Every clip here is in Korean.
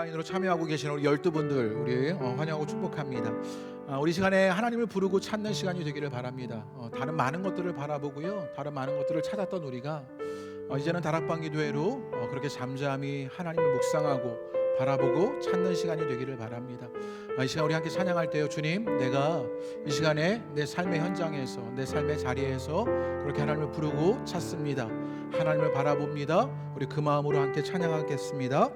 온라인으로 참여하고 계시는 우리 12분들 우리 환영하고 축복합니다. 우리 시간에 하나님을 부르고 찾는 시간이 되기를 바랍니다. 다른 많은 것들을 바라보고요, 다른 많은 것들을 찾았던 우리가 이제는 다락방 기도회로 그렇게 잠잠히 하나님을 묵상하고 바라보고 찾는 시간이 되기를 바랍니다. 이 시간 우리 함께 찬양할 때요, 주님, 내가 이 시간에 내 삶의 현장에서, 내 삶의 자리에서 그렇게 하나님을 부르고 찾습니다. 하나님을 바라봅니다. 우리 그 마음으로 함께 찬양하겠습니다.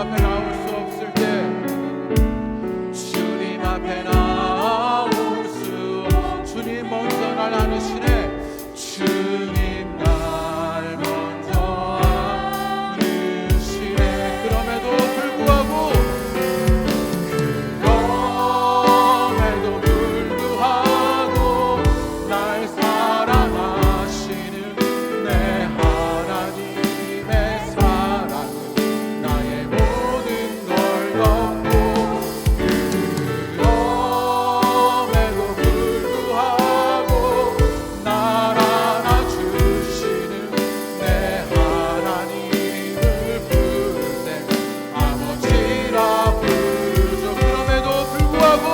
앞에 나올 수 없을 때 주님 앞에 나올 수 주님 먼저 날 안으시네 주님 날 먼저 안으시네 그럼에도 불구하고 날 사랑하시는 내 하나님의 사랑은 나의 모든 걸 덮고 그럼에도 불구하고 날 안아주시는 내 하나님을 부를 때 아버지라 부르죠. 그럼에도 불구하고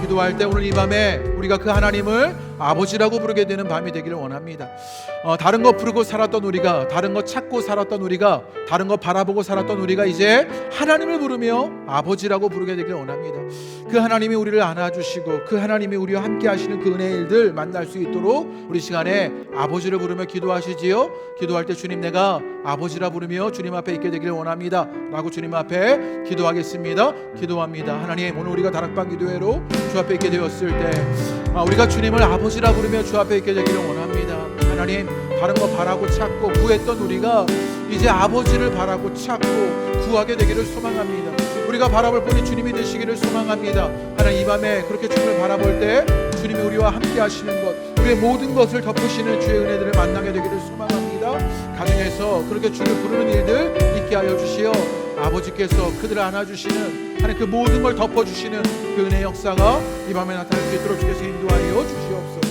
기도할 때 오늘 이 밤에 우리가 그 하나님을 아버지라고 부르게 되는 밤이 되기를 원합니다. 다른 거 부르고 살았던 우리가, 다른 거 찾고 살았던 우리가, 다른 거 바라보고 살았던 우리가 이제 하나님을 부르며 아버지라고 부르게 되기를 원합니다. 그 하나님이 우리를 안아주시고 그 하나님이 우리와 함께 하시는 그 은혜의 일들 만날 수 있도록 우리 시간에 아버지를 부르며 기도하시지요. 기도할 때 주님 내가 아버지라 부르며 주님 앞에 있게 되기를 원합니다 라고 주님 앞에 기도하겠습니다. 기도합니다. 하나님 오늘 우리가 다락방 기도회로 주 앞에 있게 되었을 때 우리가 주님을 아버지라 부르며 주 앞에 있게 되기를 원합니다. 하나님 다른 거 바라고 찾고 구했던 우리가 이제 아버지를 바라고 찾고 구하게 되기를 소망합니다. 우리가 바라볼 분이 주님이 되시기를 소망합니다. 하나님 이 밤에 그렇게 주님을 바라볼 때 주님이 우리와 함께 하시는 것, 우리의 모든 것을 덮으시는 주의 은혜들을 만나게 되기를 소망합니다. 가정에서 그렇게 주를 부르는 일들 있게 하여 주시어 아버지께서 그들을 안아주시는 하나님 그 모든 걸 덮어주시는 그 은혜의 역사가 이 밤에 나타날 수 있도록 주께서 인도하여 주시옵소서.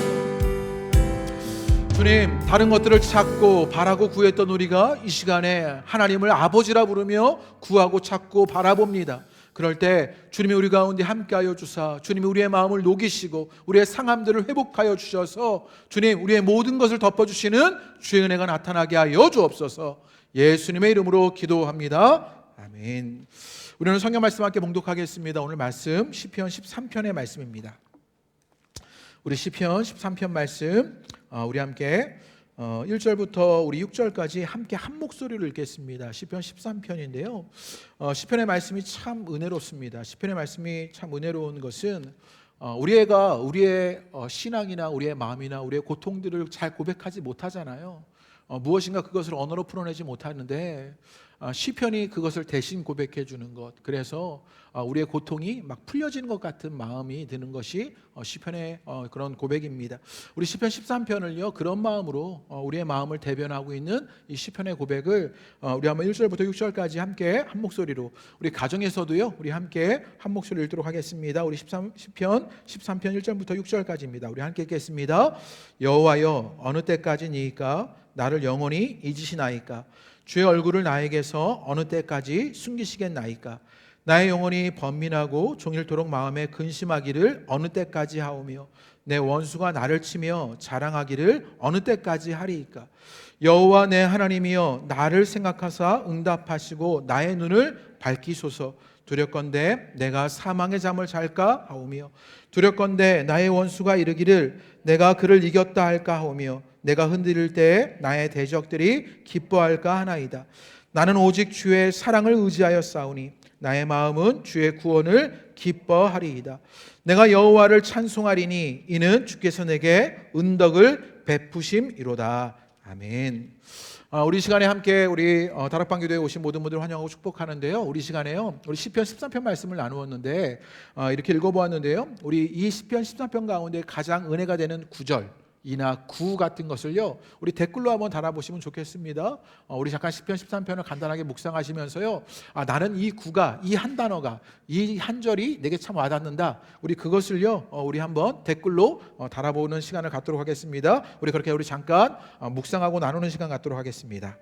주님 다른 것들을 찾고 바라고 구했던 우리가 이 시간에 하나님을 아버지라 부르며 구하고 찾고 바라봅니다. 그럴 때 주님이 우리 가운데 함께하여 주사 주님이 우리의 마음을 녹이시고 우리의 상함들을 회복하여 주셔서 주님 우리의 모든 것을 덮어주시는 주의 은혜가 나타나게 하여 주옵소서. 예수님의 이름으로 기도합니다. 아멘. 우리는 성경 말씀 함께 봉독하겠습니다. 오늘 말씀 시편 13편의 말씀입니다. 우리 시편 13편 말씀 우리 함께 1절부터 우리 6절까지 함께 한 목소리로 읽겠습니다. 시편 13편인데요. 시편의 말씀이 참 은혜롭습니다. 시편의 말씀이 참 은혜로운 것은 우리가 우리의 신앙이나 우리의 마음이나 우리의 고통들을 잘 고백하지 못하잖아요. 무엇인가 그것을 언어로 풀어내지 못하는데 시편이 그것을 대신 고백해 주는 것, 그래서 우리의 고통이 막 풀려지는 것 같은 마음이 드는 것이 시편의 그런 고백입니다. 우리 시편 13편을요 그런 마음으로 우리의 마음을 대변하고 있는 이 시편의 고백을 우리 한번 1절부터 6절까지 함께 한 목소리로, 우리 가정에서도요 우리 함께 한 목소리로 읽도록 하겠습니다. 우리 시편 13편 1절부터 6절까지입니다. 우리 함께 읽겠습니다. 여호와여 어느 때까지니이까 나를 영원히 잊으시나이까? 주의 얼굴을 나에게서 어느 때까지 숨기시겠나이까? 나의 영혼이 번민하고 종일토록 마음에 근심하기를 어느 때까지 하오며 내 원수가 나를 치며 자랑하기를 어느 때까지 하리이까? 여호와 내 하나님이여 나를 생각하사 응답하시고 나의 눈을 밝히소서. 두렵건대 내가 사망의 잠을 잘까 하오며 두렵건대 나의 원수가 이르기를 내가 그를 이겼다 할까 하오며 내가 흔들릴 때에 나의 대적들이 기뻐할까 하나이다. 나는 오직 주의 사랑을 의지하여 싸우니 나의 마음은 주의 구원을 기뻐하리이다. 내가 여호와를 찬송하리니 이는 주께서 내게 은덕을 베푸심이로다. 아멘. 우리 시간에 함께 우리 다락방교회에 오신 모든 분들 환영하고 축복하는데요. 우리 시간에요, 우리 시편 13편 말씀을 나누었는데 이렇게 읽어보았는데요. 우리 이 시편 13편 가운데 가장 은혜가 되는 구절 이나 구 같은 것을요, 우리 댓글로 한번 달아보시면 좋겠습니다. 우리 잠깐 시편 13편을 간단하게 묵상하시면서요, 나는 이 구가, 이 한 단어가, 이 한 절이 내게 참 와닿는다, 우리 그것을요, 우리 한번 댓글로 달아보는 시간을 갖도록 하겠습니다. 우리 그렇게 우리 잠깐 묵상하고 나누는 시간 갖도록 하겠습니다.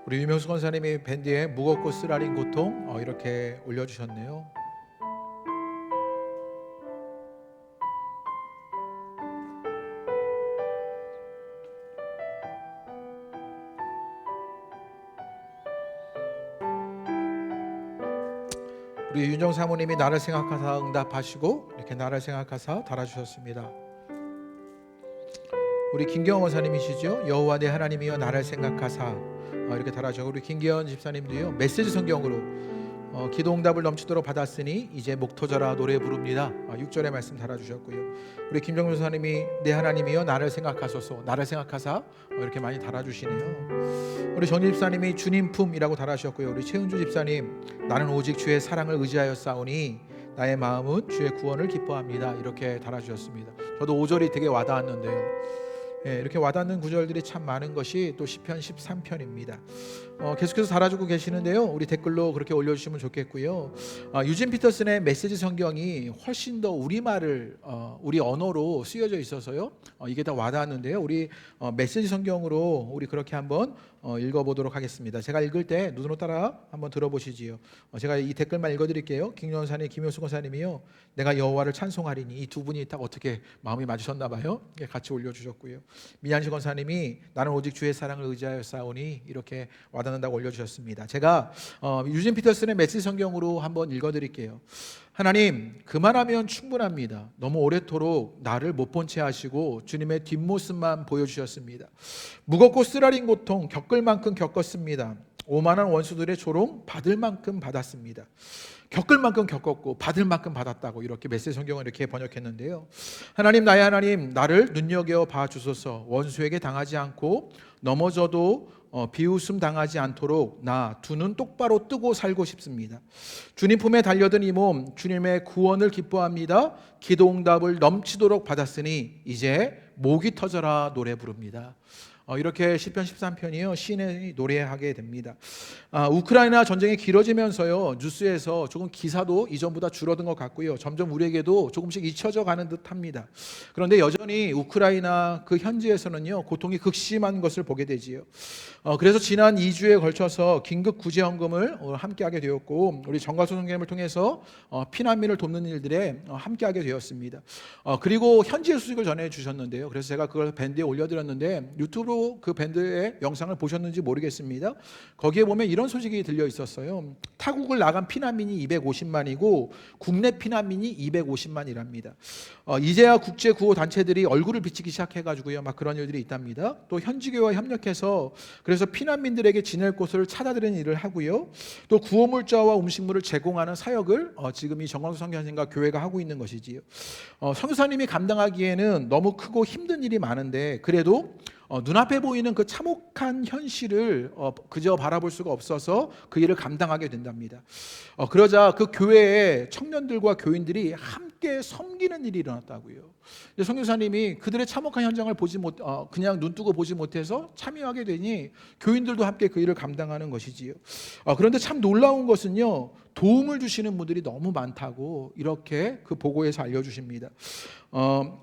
우리 유명수 권사님이 밴드에 무겁고 쓰라린 고통 이렇게 올려주셨네요. 우리 윤정 사모님이 나를 생각하사 응답하시고 이렇게 나를 생각하사 달아주셨습니다. 우리 김경원 원사님이시죠? 여호와 내 하나님이여 나를 생각하사 이렇게 달아주셨고, 우리 김기현 집사님도요, 메시지 성경으로 기도응답을 넘치도록 받았으니 이제 목 터져라 노래 부릅니다. 6절의 말씀 달아주셨고요. 우리 김정민 선생님이 내 하나님이여 나를 생각하소서, 나를 생각하사 이렇게 많이 달아주시네요. 우리 정진 집사님이 주님 품이라고 달아주셨고요. 우리 최은주 집사님 나는 오직 주의 사랑을 의지하여 싸우니 나의 마음은 주의 구원을 기뻐합니다. 이렇게 달아주셨습니다. 저도 5절이 되게 와닿았는데요. 이렇게 와닿는 구절들이 참 많은 것이 또 시편 13편입니다. 계속해서 달아주고 계시는데요. 우리 댓글로 그렇게 올려주시면 좋겠고요. 유진 피터슨의 메시지 성경이 훨씬 더 우리말을 우리 언어로 쓰여져 있어서요, 이게 더 와닿았는데요. 우리 메시지 성경으로 우리 그렇게 한번 읽어보도록 하겠습니다. 제가 읽을 때 눈으로 따라 한번 들어보시지요. 제가 이 댓글만 읽어드릴게요. 김연사님, 김효수 권사님이요, 내가 여호와를 찬송하리니, 이 두 분이 딱 어떻게 마음이 맞으셨나 봐요. 같이 올려주셨고요. 민한시 권사님이 나는 오직 주의 사랑을 의지하여 싸우니, 이렇게 와닿는다고 올려주셨습니다. 제가 유진 피터슨의 메시지 성경으로 한번 읽어드릴게요. 하나님, 그만하면 충분합니다. 너무 오래도록 나를 못 본 채 하시고 주님의 뒷모습만 보여주셨습니다. 무겁고 쓰라린 고통 겪을 만큼 겪었습니다. 오만한 원수들의 조롱 받을 만큼 받았습니다. 겪을 만큼 겪었고 받을 만큼 받았다고 이렇게 메시지 성경을 이렇게 번역했는데요. 하나님, 나의 하나님, 나를 눈여겨 봐주소서. 원수에게 당하지 않고 넘어져도 비웃음 당하지 않도록 나 두 눈 똑바로 뜨고 살고 싶습니다. 주님 품에 달려든 이 몸, 주님의 구원을 기뻐합니다. 기도응답을 넘치도록 받았으니 이제 목이 터져라 노래 부릅니다. 이렇게 시편 13편이요, 시인이 노래하게 됩니다. 우크라이나 전쟁이 길어지면서요, 뉴스에서 조금 기사도 이전보다 줄어든 것 같고요, 점점 우리에게도 조금씩 잊혀져 가는 듯합니다. 그런데 여전히 우크라이나 그 현지에서는요, 고통이 극심한 것을 보게 되지요. 그래서 지난 2주에 걸쳐서 긴급 구제헌금을 함께하게 되었고, 우리 정가소 선교회를 통해서 피난민을 돕는 일들에 함께하게 되었습니다. 그리고 현지의 소식을 전해주셨는데요. 그래서 제가 그걸 밴드에 올려드렸는데 유튜브로 그 밴드의 영상을 보셨는지 모르겠습니다. 거기에 보면 이런 소식이 들려 있었어요. 타국을 나간 피난민이 250만이고 국내 피난민이 250만이랍니다. 이제야 국제 구호 단체들이 얼굴을 비치기 시작해가지고요, 막 그런 일들이 있답니다. 또 현지교회와 협력해서 그래서 피난민들에게 지낼 곳을 찾아드리는 일을 하고요, 또 구호물자와 음식물을 제공하는 사역을 지금 이 정광수 선교사님과 교회가 하고 있는 것이지요. 선교사님이 감당하기에는 너무 크고 힘든 일이 많은데 그래도 눈앞에 보이는 그 참혹한 현실을 그저 바라볼 수가 없어서 그 일을 감당하게 된답니다. 그러자 그 교회의 청년들과 교인들이 함께 섬기는 일이 일어났다고요. 선교사님이 그들의 참혹한 현장을 그냥 눈 뜨고 보지 못해서 참여하게 되니 교인들도 함께 그 일을 감당하는 것이지요. 그런데 참 놀라운 것은요, 도움을 주시는 분들이 너무 많다고 이렇게 그 보고에서 알려주십니다.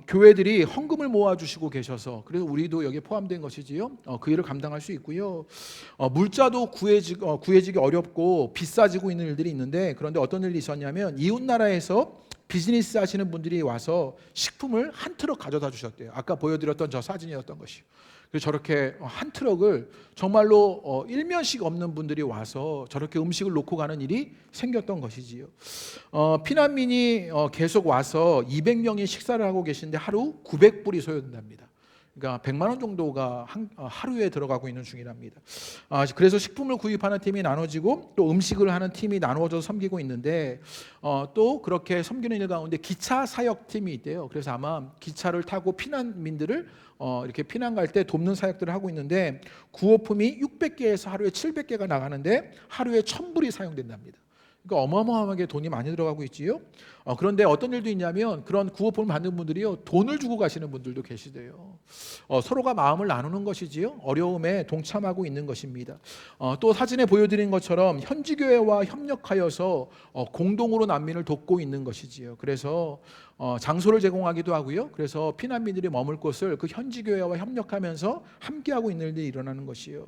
교회들이 헌금을 모아주시고 계셔서 그래서 우리도 여기에 포함된 것이지요. 그 일을 감당할 수 있고요. 물자도 구해지기 어렵고 비싼 없어지고 있는 일들이 있는데, 그런데 어떤 일이 있었냐면 이웃 나라에서 비즈니스 하시는 분들이 와서 식품을 한 트럭 가져다 주셨대요. 아까 보여드렸던 저 사진이었던 것이요. 그래서 저렇게 한 트럭을 정말로 일면식 없는 분들이 와서 저렇게 음식을 놓고 가는 일이 생겼던 것이지요. 피난민이 계속 와서 200명이 식사를 하고 계신데 하루 900불이 소요된답니다. 그러니까 100만 원 정도가 하루에 들어가고 있는 중이랍니다. 그래서 식품을 구입하는 팀이 나눠지고 또 음식을 하는 팀이 나누어져서 섬기고 있는데, 또 그렇게 섬기는 일 가운데 기차 사역 팀이 있대요. 그래서 아마 기차를 타고 피난민들을 이렇게 피난 갈 때 돕는 사역들을 하고 있는데, 구호품이 600개에서 하루에 700개가 나가는데 하루에 1000불이 사용된답니다. 그러니까 어마어마하게 돈이 많이 들어가고 있지요. 그런데 어떤 일도 있냐면 그런 구호품을 받는 분들이요, 돈을 주고 가시는 분들도 계시대요. 서로가 마음을 나누는 것이지요. 어려움에 동참하고 있는 것입니다. 또 사진에 보여드린 것처럼 현지교회와 협력하여서 공동으로 난민을 돕고 있는 것이지요. 그래서 장소를 제공하기도 하고요. 그래서 피난민들이 머물 곳을 그 현지교회와 협력하면서 함께하고 있는 일이 일어나는 것이요.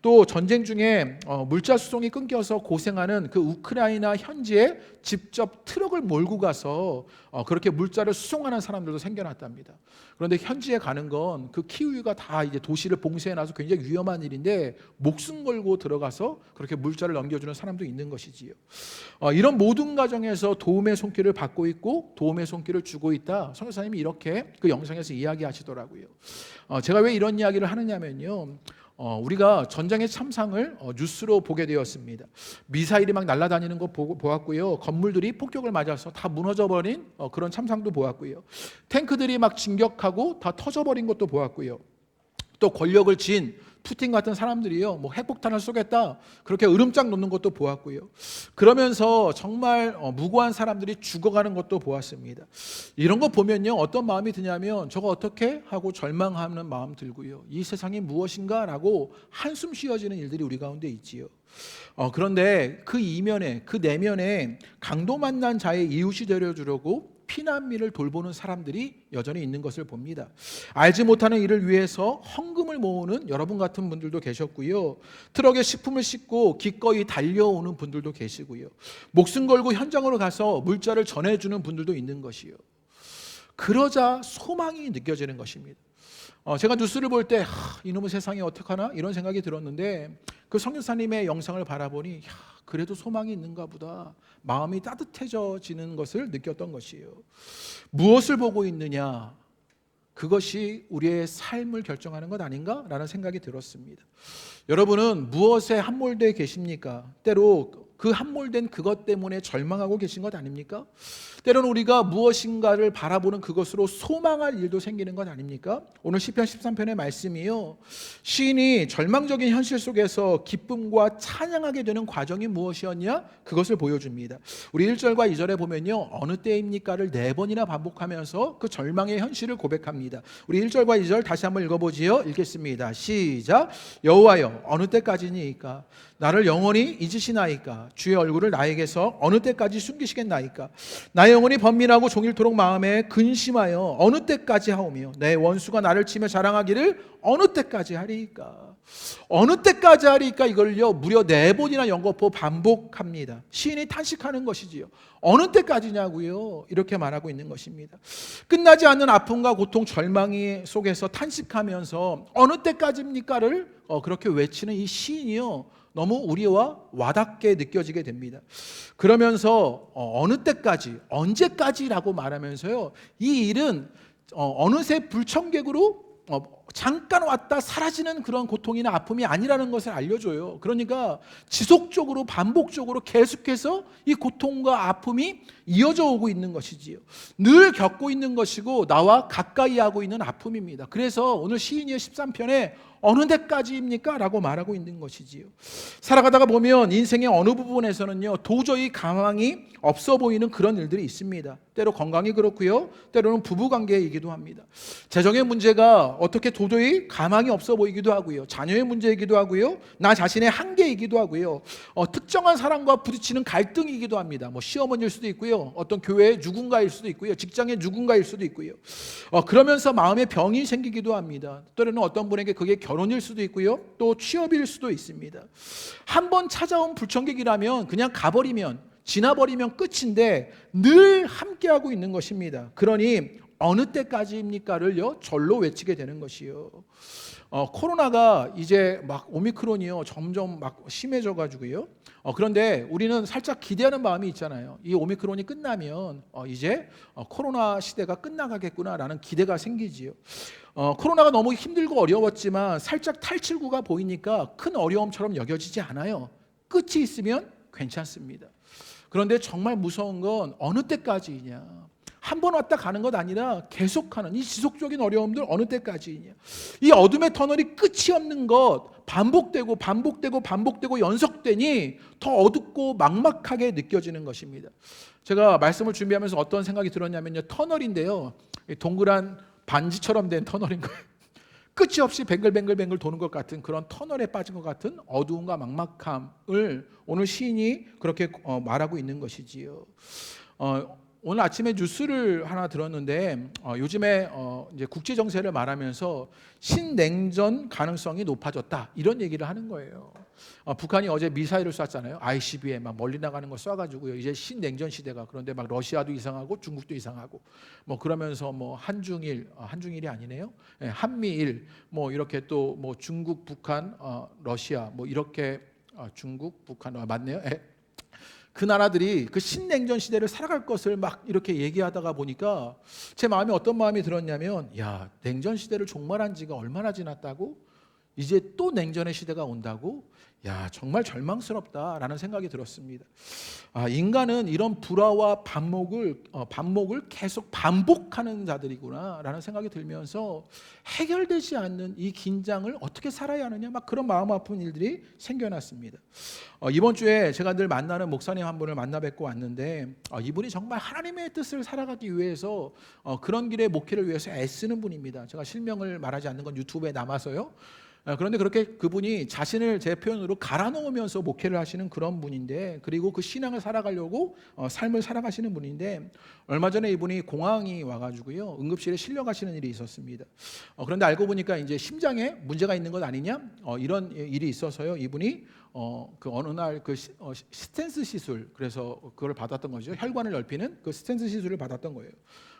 또 전쟁 중에 물자 수송이 끊겨서 고생하는 그 우크라이나 현지에 직접 트럭을 몰고 가서 그렇게 물자를 수송하는 사람들도 생겨났답니다. 그런데 현지에 가는 건 그 키우이가 다 이제 도시를 봉쇄해놔서 굉장히 위험한 일인데 목숨 걸고 들어가서 그렇게 물자를 넘겨주는 사람도 있는 것이지요. 이런 모든 과정에서 도움의 손길을 받고 있고 도움의 손길을 주고 있다. 선교사님이 이렇게 그 영상에서 이야기하시더라고요. 제가 왜 이런 이야기를 하느냐면요, 우리가 전장의 참상을 뉴스로 보게 되었습니다. 미사일이 막 날아다니는 거 보았고요. 건물들이 폭격을 맞아서 다 무너져버린 그런 참상도 보았고요. 탱크들이 막 진격하고 다 터져버린 것도 보았고요. 또 권력을 쥔 푸틴 같은 사람들이요, 뭐 핵폭탄을 쏘겠다 그렇게 으름장 놓는 것도 보았고요. 그러면서 정말 무고한 사람들이 죽어가는 것도 보았습니다. 이런 거 보면요, 어떤 마음이 드냐면 저거 어떻게 하고 절망하는 마음 들고요, 이 세상이 무엇인가라고 한숨 쉬어지는 일들이 우리 가운데 있지요. 그런데 그 이면에, 그 내면에 강도 만난 자의 이웃이 되려주려고 피난민을 돌보는 사람들이 여전히 있는 것을 봅니다. 알지 못하는 일을 위해서 헌금을 모으는 여러분 같은 분들도 계셨고요. 트럭에 식품을 싣고 기꺼이 달려오는 분들도 계시고요. 목숨 걸고 현장으로 가서 물자를 전해주는 분들도 있는 것이요. 그러자 소망이 느껴지는 것입니다. 제가 뉴스를 볼 때 이놈의 세상이 어떡하나 이런 생각이 들었는데, 그 선교사님의 영상을 바라보니 그래도 소망이 있는가 보다, 마음이 따뜻해지는 것을 느꼈던 것이에요. 무엇을 보고 있느냐, 그것이 우리의 삶을 결정하는 것 아닌가라는 생각이 들었습니다. 여러분은 무엇에 함몰되어 계십니까? 때로 그 함몰된 그것 때문에 절망하고 계신 것 아닙니까? 때로는 우리가 무엇인가를 바라보는 그것으로 소망할 일도 생기는 것 아닙니까? 오늘 시편 13편의 말씀이요, 시인이 절망적인 현실 속에서 기쁨과 찬양하게 되는 과정이 무엇이었냐? 그것을 보여줍니다. 우리 1절과 2절에 보면요, 어느 때입니까를 4번이나 반복하면서 그 절망의 현실을 고백합니다. 우리 1절과 2절 다시 한번 읽어보지요. 읽겠습니다. 시작. 여호와여, 어느 때까지니까? 나를 영원히 잊으시나이까? 주의 얼굴을 나에게서 어느 때까지 숨기시겠나이까? 나의 영혼이 번민하고 종일토록 마음에 근심하여 어느 때까지 하오며 내 원수가 나를 치며 자랑하기를 어느 때까지 하리이까? 어느 때까지 하리이까? 이걸요 무려 4번이나 연거푸 반복합니다. 시인이 탄식하는 것이지요. 어느 때까지냐고요? 이렇게 말하고 있는 것입니다. 끝나지 않는 아픔과 고통, 절망이 속에서 탄식하면서 어느 때까지입니까를 그렇게 외치는 이 시인이요, 너무 우리와 와닿게 느껴지게 됩니다. 그러면서 어느 때까지, 언제까지라고 말하면서요, 이 일은 어느새 불청객으로 잠깐 왔다 사라지는 그런 고통이나 아픔이 아니라는 것을 알려줘요. 그러니까 지속적으로 반복적으로 계속해서 이 고통과 아픔이 이어져 오고 있는 것이지요. 늘 겪고 있는 것이고 나와 가까이 하고 있는 아픔입니다. 그래서 오늘 시인의 13편에 어느 때까지입니까? 라고 말하고 있는 것이지요. 살아가다가 보면 인생의 어느 부분에서는요, 도저히 가망이 없어 보이는 그런 일들이 있습니다. 때로 건강이 그렇고요, 때로는 부부관계이기도 합니다. 재정의 문제가 어떻게 도저히 가망이 없어 보이기도 하고요, 자녀의 문제이기도 하고요, 나 자신의 한계이기도 하고요, 특정한 사람과 부딪히는 갈등이기도 합니다. 뭐 시어머니일 수도 있고요, 어떤 교회의 누군가일 수도 있고요, 직장의 누군가일 수도 있고요. 그러면서 마음의 병이 생기기도 합니다. 때로는 어떤 분에게 그게 결혼일 수도 있고요, 또 취업일 수도 있습니다. 한번 찾아온 불청객이라면 그냥 가버리면, 지나버리면 끝인데 늘 함께하고 있는 것입니다. 그러니 어느 때까지입니까를요 절로 외치게 되는 것이요. 코로나가 이제 막 오미크론이요 점점 막 심해져 가지고요. 그런데 우리는 살짝 기대하는 마음이 있잖아요. 이 오미크론이 끝나면 이제 코로나 시대가 끝나가겠구나라는 기대가 생기지요. 코로나가 너무 힘들고 어려웠지만 살짝 탈출구가 보이니까 큰 어려움처럼 여겨지지 않아요. 끝이 있으면 괜찮습니다. 그런데 정말 무서운 건 어느 때까지이냐. 한 번 왔다 가는 것 아니라 계속하는 이 지속적인 어려움들 어느 때까지이냐. 이 어둠의 터널이 끝이 없는 것, 반복되고 연속되니 더 어둡고 막막하게 느껴지는 것입니다. 제가 말씀을 준비하면서 어떤 생각이 들었냐면요, 터널인데요, 동그란 반지처럼 된 터널인 거예요. 끝이 없이 뱅글뱅글 도는 것 같은 그런 터널에 빠진 것 같은 어두움과 막막함을 오늘 시인이 그렇게 말하고 있는 것이지요. 오늘 아침에 뉴스를 하나 들었는데 요즘에 이제 국제 정세를 말하면서 신냉전 가능성이 높아졌다 이런 얘기를 하는 거예요. 북한이 어제 미사일을 쐈잖아요. ICBM 막 멀리 나가는 거 쏴가지고요. 이제 신냉전 시대가. 그런데 막 러시아도 이상하고 중국도 이상하고 뭐 그러면서 뭐 한중일이 아니네요. 네, 한미일 뭐 이렇게 또 뭐 중국, 북한, 러시아 뭐 이렇게 중국, 북한 맞네요. 네. 그 나라들이 그 신냉전 시대를 살아갈 것을 막 이렇게 얘기하다가 보니까 제 마음에 어떤 마음이 들었냐면, 야, 냉전 시대를 종말한 지가 얼마나 지났다고? 이제 또 냉전의 시대가 온다고? 야, 정말 절망스럽다라는 생각이 들었습니다. 인간은 이런 불화와 반목을 계속 반복하는 자들이구나라는 생각이 들면서 해결되지 않는 이 긴장을 어떻게 살아야 하느냐, 막 그런 마음 아픈 일들이 생겨났습니다. 이번 주에 제가 늘 만나는 목사님 한 분을 만나 뵙고 왔는데 이분이 정말 하나님의 뜻을 살아가기 위해서 그런 길의 목회를 위해서 애쓰는 분입니다. 제가 실명을 말하지 않는 건 유튜브에 남아서요. 그런데 그렇게 그분이 자신을 제 표현으로 갈아넣으면서 목회를 하시는 그런 분인데, 그리고 그 신앙을 살아가려고 삶을 살아가시는 분인데, 얼마 전에 이분이 공황이 와가지고요 응급실에 실려가시는 일이 있었습니다. 그런데 알고 보니까 이제 심장에 문제가 있는 것 아니냐 이런 일이 있어서요 이분이 그 어느 날 그 스텐스 시술, 그래서 그걸 받았던 거죠. 혈관을 넓히는 그 스텐스 시술을 받았던 거예요.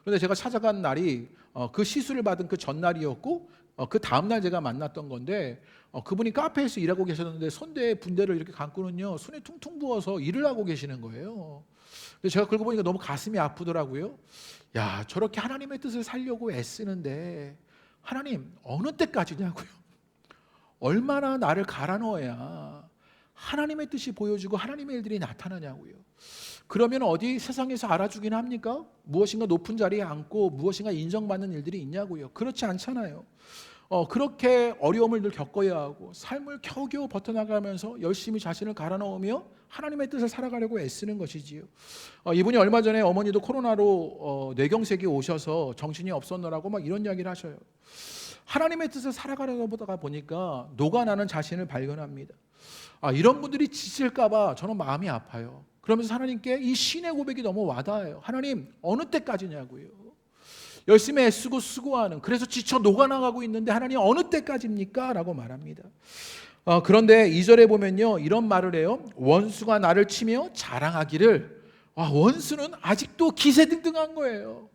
그런데 제가 찾아간 날이 그 시술을 받은 그 전날이었고, 그 다음날 제가 만났던 건데 그분이 카페에서 일하고 계셨는데 손대에 분대를 이렇게 감고는요 손이 퉁퉁 부어서 일을 하고 계시는 거예요. 그래서 제가 그러고 보니까 너무 가슴이 아프더라고요. 야, 저렇게 하나님의 뜻을 살려고 애쓰는데 하나님 어느 때까지냐고요. 얼마나 나를 갈아 넣어야 하나님의 뜻이 보여지고 하나님의 일들이 나타나냐고요. 그러면 어디 세상에서 알아주긴 합니까? 무엇인가 높은 자리에 앉고 무엇인가 인정받는 일들이 있냐고요. 그렇지 않잖아요. 그렇게 어려움을 늘 겪어야 하고 삶을 겨우겨우 버텨나가면서 열심히 자신을 갈아 넣으며 하나님의 뜻을 살아가려고 애쓰는 것이지요. 이분이 얼마 전에 어머니도 코로나로 뇌경색이 오셔서 정신이 없었느라고 막 이런 이야기를 하셔요. 하나님의 뜻을 살아가려다 보니까 녹아나는 자신을 발견합니다. 이런 분들이 지칠까 봐 저는 마음이 아파요. 그러면서 하나님께 이 신의 고백이 너무 와닿아요. 하나님 어느 때까지냐고요. 열심히 애쓰고 수고하는, 그래서 지쳐 녹아나가고 있는데 하나님 어느 때까지입니까? 라고 말합니다. 그런데 2절에 보면요 이런 말을 해요. 원수가 나를 치며 자랑하기를. 원수는 아직도 기세등등한 거예요.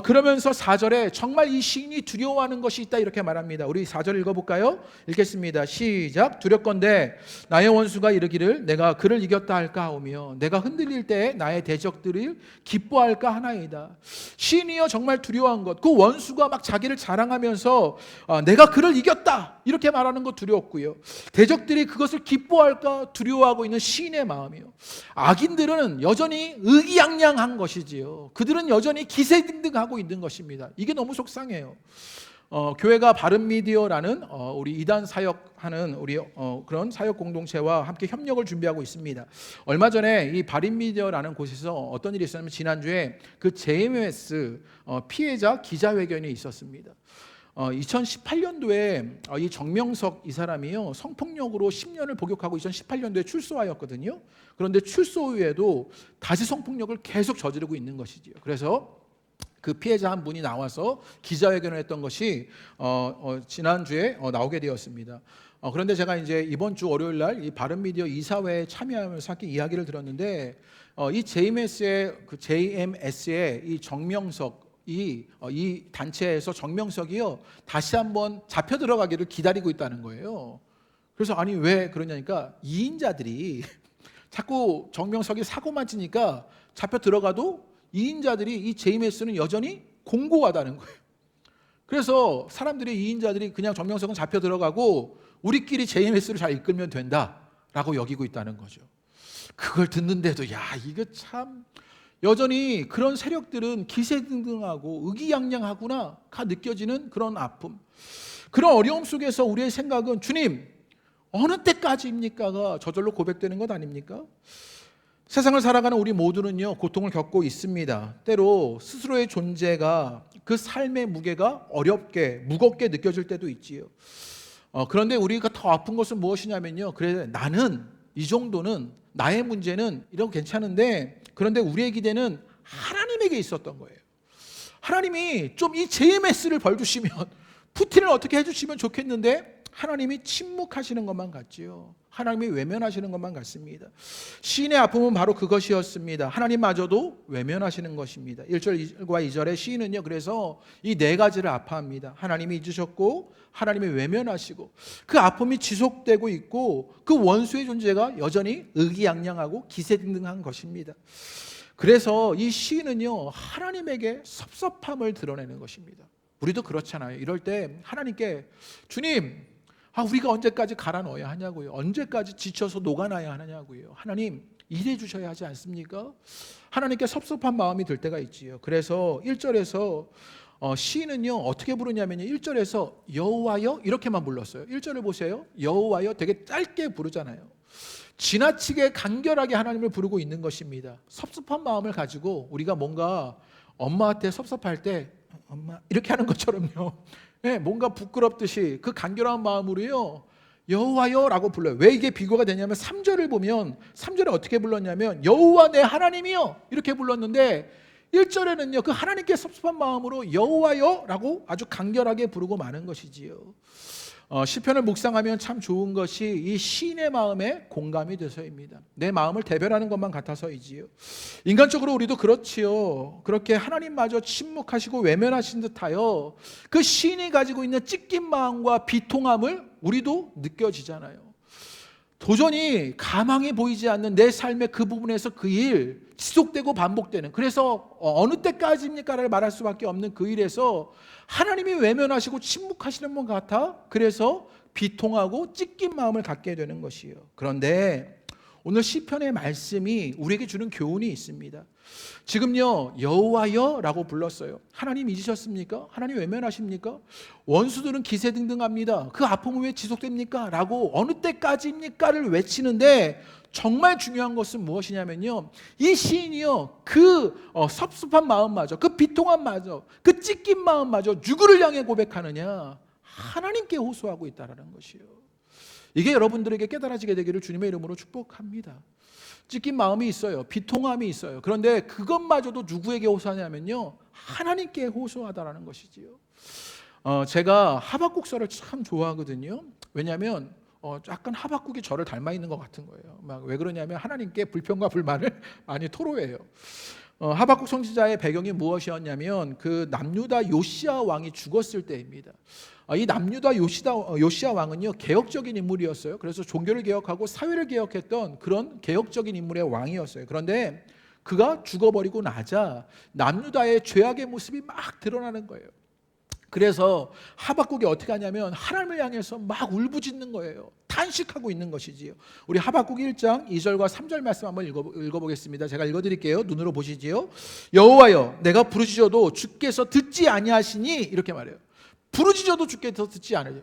그러면서 4절에 정말 이 시인이 두려워하는 것이 있다 이렇게 말합니다. 우리 4절 읽어볼까요? 읽겠습니다. 시작. 두렵건대 나의 원수가 이르기를 내가 그를 이겼다 할까 하오며 내가 흔들릴 때 나의 대적들을 기뻐할까 하나이다. 시인이요 정말 두려워한 것, 그 원수가 막 자기를 자랑하면서 내가 그를 이겼다 이렇게 말하는 것 두려웠고요, 대적들이 그것을 기뻐할까 두려워하고 있는 시인의 마음이요. 악인들은 여전히 의기양양한 것이지요. 그들은 여전히 기세등등 하고 있는 것입니다. 이게 너무 속상해요. 교회가 바른미디어라는 우리 이단 사역하는 우리 그런 사역 공동체와 함께 협력을 준비하고 있습니다. 얼마 전에 이 바른미디어라는 곳에서 어떤 일이 있었냐면 지난주에 그 JMS 피해자 기자회견이 있었습니다. 2018년도에 이 정명석 이 사람이요 성폭력으로 10년을 복역하고 2018년도에 출소하였거든요. 그런데 출소 후에도 다시 성폭력을 계속 저지르고 있는 것이지요. 그래서 그 피해자 한 분이 나와서 기자회견을 했던 것이 지난주에 나오게 되었습니다. 그런데 제가 이제 이번 주 월요일 날 이 바른미디어 이사회에 참여하면서 함께 이야기를 들었는데 이 JMS의 이 정명석 이 단체에서 정명석이요 다시 한번 잡혀 들어가기를 기다리고 있다는 거예요. 그래서 아니 왜 그러냐니까 이인자들이 자꾸 정명석이 사고만 치니까 잡혀 들어가도 이인자들이 이 JMS는 여전히 공고하다는 거예요. 그래서 사람들이 이인자들이 그냥 정명석은 잡혀 들어가고 우리끼리 JMS를 잘 이끌면 된다라고 여기고 있다는 거죠. 그걸 듣는데도 야 이거 참 여전히 그런 세력들은 기세등등하고 의기양양하구나가 느껴지는 그런 아픔, 그런 어려움 속에서 우리의 생각은 주님 어느 때까지입니까가 저절로 고백되는 것 아닙니까? 세상을 살아가는 우리 모두는요 고통을 겪고 있습니다. 때로 스스로의 존재가 그 삶의 무게가 어렵게 무겁게 느껴질 때도 있지요. 그런데 우리가 더 아픈 것은 무엇이냐면요, 그래 나는 이 정도는 나의 문제는 이런 괜찮은데 그런데 우리의 기대는 하나님에게 있었던 거예요. 하나님이 좀 이 JMS를 벌주시면 푸틴을 어떻게 해주시면 좋겠는데 하나님이 침묵하시는 것만 같지요. 하나님이 외면하시는 것만 같습니다. 시인의 아픔은 바로 그것이었습니다. 하나님마저도 외면하시는 것입니다. 1절과 2절의 시인은요 그래서 이 네 가지를 아파합니다. 하나님이 잊으셨고 하나님이 외면하시고 그 아픔이 지속되고 있고 그 원수의 존재가 여전히 의기양양하고 기세등등한 것입니다. 그래서 이 시인은요 하나님에게 섭섭함을 드러내는 것입니다. 우리도 그렇잖아요. 이럴 때 하나님께 주님 우리가 언제까지 갈아 넣어야 하냐고요. 언제까지 지쳐서 녹아나야 하냐고요. 하나님 일해 주셔야 하지 않습니까? 하나님께 섭섭한 마음이 들 때가 있지요. 그래서 1절에서 시인은요 어떻게 부르냐면요 1절에서 여호와여 이렇게만 불렀어요. 1절을 보세요. 여호와여 되게 짧게 부르잖아요. 지나치게 간결하게 하나님을 부르고 있는 것입니다. 섭섭한 마음을 가지고 우리가 뭔가 엄마한테 섭섭할 때 엄마 이렇게 하는 것처럼요 뭔가 부끄럽듯이 그 간결한 마음으로요 여호와여 라고 불러요. 왜 이게 비교가 되냐면 3절을 보면 3절에 어떻게 불렀냐면 여호와 내 하나님이여 이렇게 불렀는데 1절에는요 그 하나님께 섭섭한 마음으로 여호와여 라고 아주 간결하게 부르고 마는 것이지요. 시편을 묵상하면 참 좋은 것이 이 시인의 마음에 공감이 돼서입니다. 내 마음을 대변하는 것만 같아서이지요. 인간적으로 우리도 그렇지요. 그렇게 하나님마저 침묵하시고 외면하신 듯하여 그 시인이 가지고 있는 찢긴 마음과 비통함을 우리도 느껴지잖아요. 도저히 가망이 보이지 않는 내 삶의 그 부분에서 그 일 지속되고 반복되는, 그래서 어느 때까지입니까를 말할 수밖에 없는 그 일에서 하나님이 외면하시고 침묵하시는 것 같아 그래서 비통하고 찢긴 마음을 갖게 되는 것이에요. 그런데 오늘 시편의 말씀이 우리에게 주는 교훈이 있습니다. 지금요 여호와여 라고 불렀어요. 하나님 잊으셨습니까? 하나님 외면하십니까? 원수들은 기세등등합니다. 그 아픔은 왜 지속됩니까? 라고 어느 때까지입니까를 외치는데 정말 중요한 것은 무엇이냐면요 이 시인이요 그 섭섭한 마음마저 그 비통함마저 그 찢긴 마음마저 누구를 향해 고백하느냐? 하나님께 호소하고 있다는 것이에요. 이게 여러분들에게 깨달아지게 되기를 주님의 이름으로 축복합니다. 찢긴 마음이 있어요. 비통함이 있어요. 그런데 그것마저도 누구에게 호소하냐면요 하나님께 호소하다라는 것이지요. 제가 하박국서를 참 좋아하거든요. 왜냐하면 약간 하박국이 저를 닮아 있는 것 같은 거예요. 막 왜 그러냐면 하나님께 불평과 불만을 많이 토로해요. 하박국 선지자의 배경이 무엇이었냐면 그 남유다 요시야 왕이 죽었을 때입니다. 이 남유다 요시야 왕은요 개혁적인 인물이었어요. 그래서 종교를 개혁하고 사회를 개혁했던 그런 개혁적인 인물의 왕이었어요. 그런데 그가 죽어버리고 나자 남유다의 죄악의 모습이 막 드러나는 거예요. 그래서 하박국이 어떻게 하냐면 하나님을 향해서 막 울부짖는 거예요. 탄식하고 있는 것이지요. 우리 하박국 1장 2절과 3절 말씀 한번 읽어보겠습니다. 제가 읽어드릴게요. 눈으로 보시지요. 여호와여 내가 부르짖어도 주께서 듣지 아니하시니 이렇게 말해요. 부르짖어도 주께서 듣지 않으세요.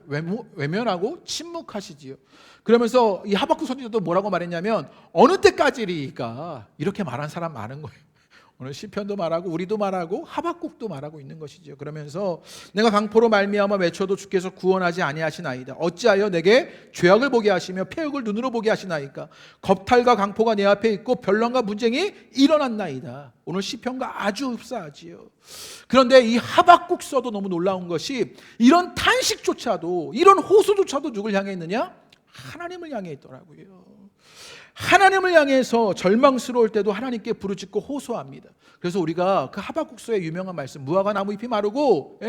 외면하고 침묵하시지요. 그러면서 이 하박국 선지자도 뭐라고 말했냐면 어느 때까지리까 이렇게 말한 사람 많은 거예요. 오늘 시편도 말하고 우리도 말하고 하박국도 말하고 있는 것이죠. 그러면서 내가 강포로 말미암아 외쳐도 주께서 구원하지 아니하시나이다. 어찌하여 내게 죄악을 보게 하시며 폐역을 눈으로 보게 하시나이까. 겁탈과 강포가 내 앞에 있고 변론과 분쟁이 일어났나이다. 오늘 시편과 아주 흡사하지요. 그런데 이 하박국서도 너무 놀라운 것이 이런 탄식조차도, 이런 호소조차도 누굴 향해 있느냐? 하나님을 향해 있더라고요. 하나님을 향해서 절망스러울 때도 하나님께 부르짖고 호소합니다. 그래서 우리가 그 하박국서의 유명한 말씀, 무화과 나무 잎이 마르고,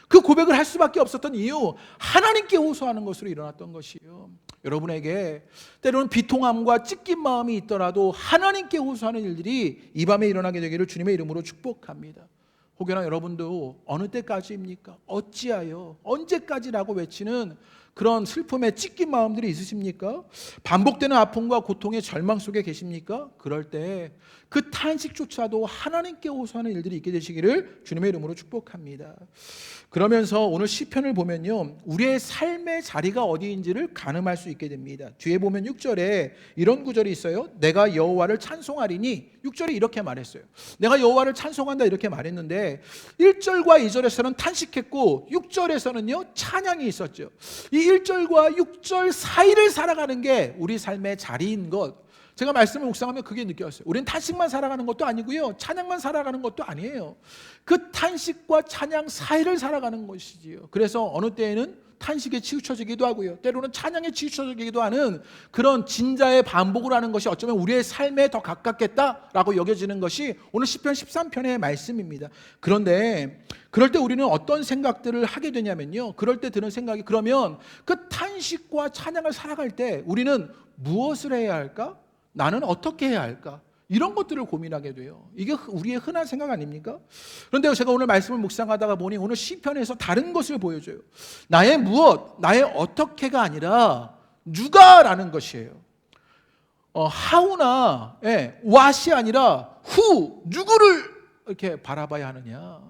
그 고백을 할 수밖에 없었던 이유, 하나님께 호소하는 것으로 일어났던 것이요. 여러분에게 때로는 비통함과 찢긴 마음이 있더라도 하나님께 호소하는 일들이 이 밤에 일어나게 되기를 주님의 이름으로 축복합니다. 혹여나 여러분도 어느 때까지입니까? 어찌하여, 언제까지라고 외치는 그런 슬픔에 찢긴 마음들이 있으십니까? 반복되는 아픔과 고통의 절망 속에 계십니까? 그럴 때 그 탄식조차도 하나님께 호소하는 일들이 있게 되시기를 주님의 이름으로 축복합니다. 그러면서 오늘 시편을 보면요, 우리의 삶의 자리가 어디인지를 가늠할 수 있게 됩니다. 뒤에 보면 6절에 이런 구절이 있어요. 내가 여호와를 찬송하리니, 6절에 이렇게 말했어요. 내가 여호와를 찬송한다 이렇게 말했는데 1절과 2절에서는 탄식했고 6절에서는요 찬양이 있었죠. 이 1절과 6절 사이를 살아가는 게 우리 삶의 자리인 것, 제가 말씀을 묵상하면 그게 느껴졌어요. 우리는 탄식만 살아가는 것도 아니고요, 찬양만 살아가는 것도 아니에요. 그 탄식과 찬양 사이를 살아가는 것이지요. 그래서 어느 때에는 탄식에 치우쳐지기도 하고요, 때로는 찬양에 치우쳐지기도 하는 그런 진자의 반복을 하는 것이 어쩌면 우리의 삶에 더 가깝겠다라고 여겨지는 것이 오늘 시편 13편의 말씀입니다. 그런데 그럴 때 우리는 어떤 생각들을 하게 되냐면요, 그럴 때 드는 생각이, 그러면 그 탄식과 찬양을 살아갈 때 우리는 무엇을 해야 할까? 나는 어떻게 해야 할까? 이런 것들을 고민하게 돼요. 이게 우리의 흔한 생각 아닙니까? 그런데 제가 오늘 말씀을 묵상하다가 보니 오늘 시편에서 다른 것을 보여줘요. 나의 무엇, 나의 어떻게가 아니라 누가라는 것이에요. how나 what이 아니라 who, 누구를 이렇게 바라봐야 하느냐.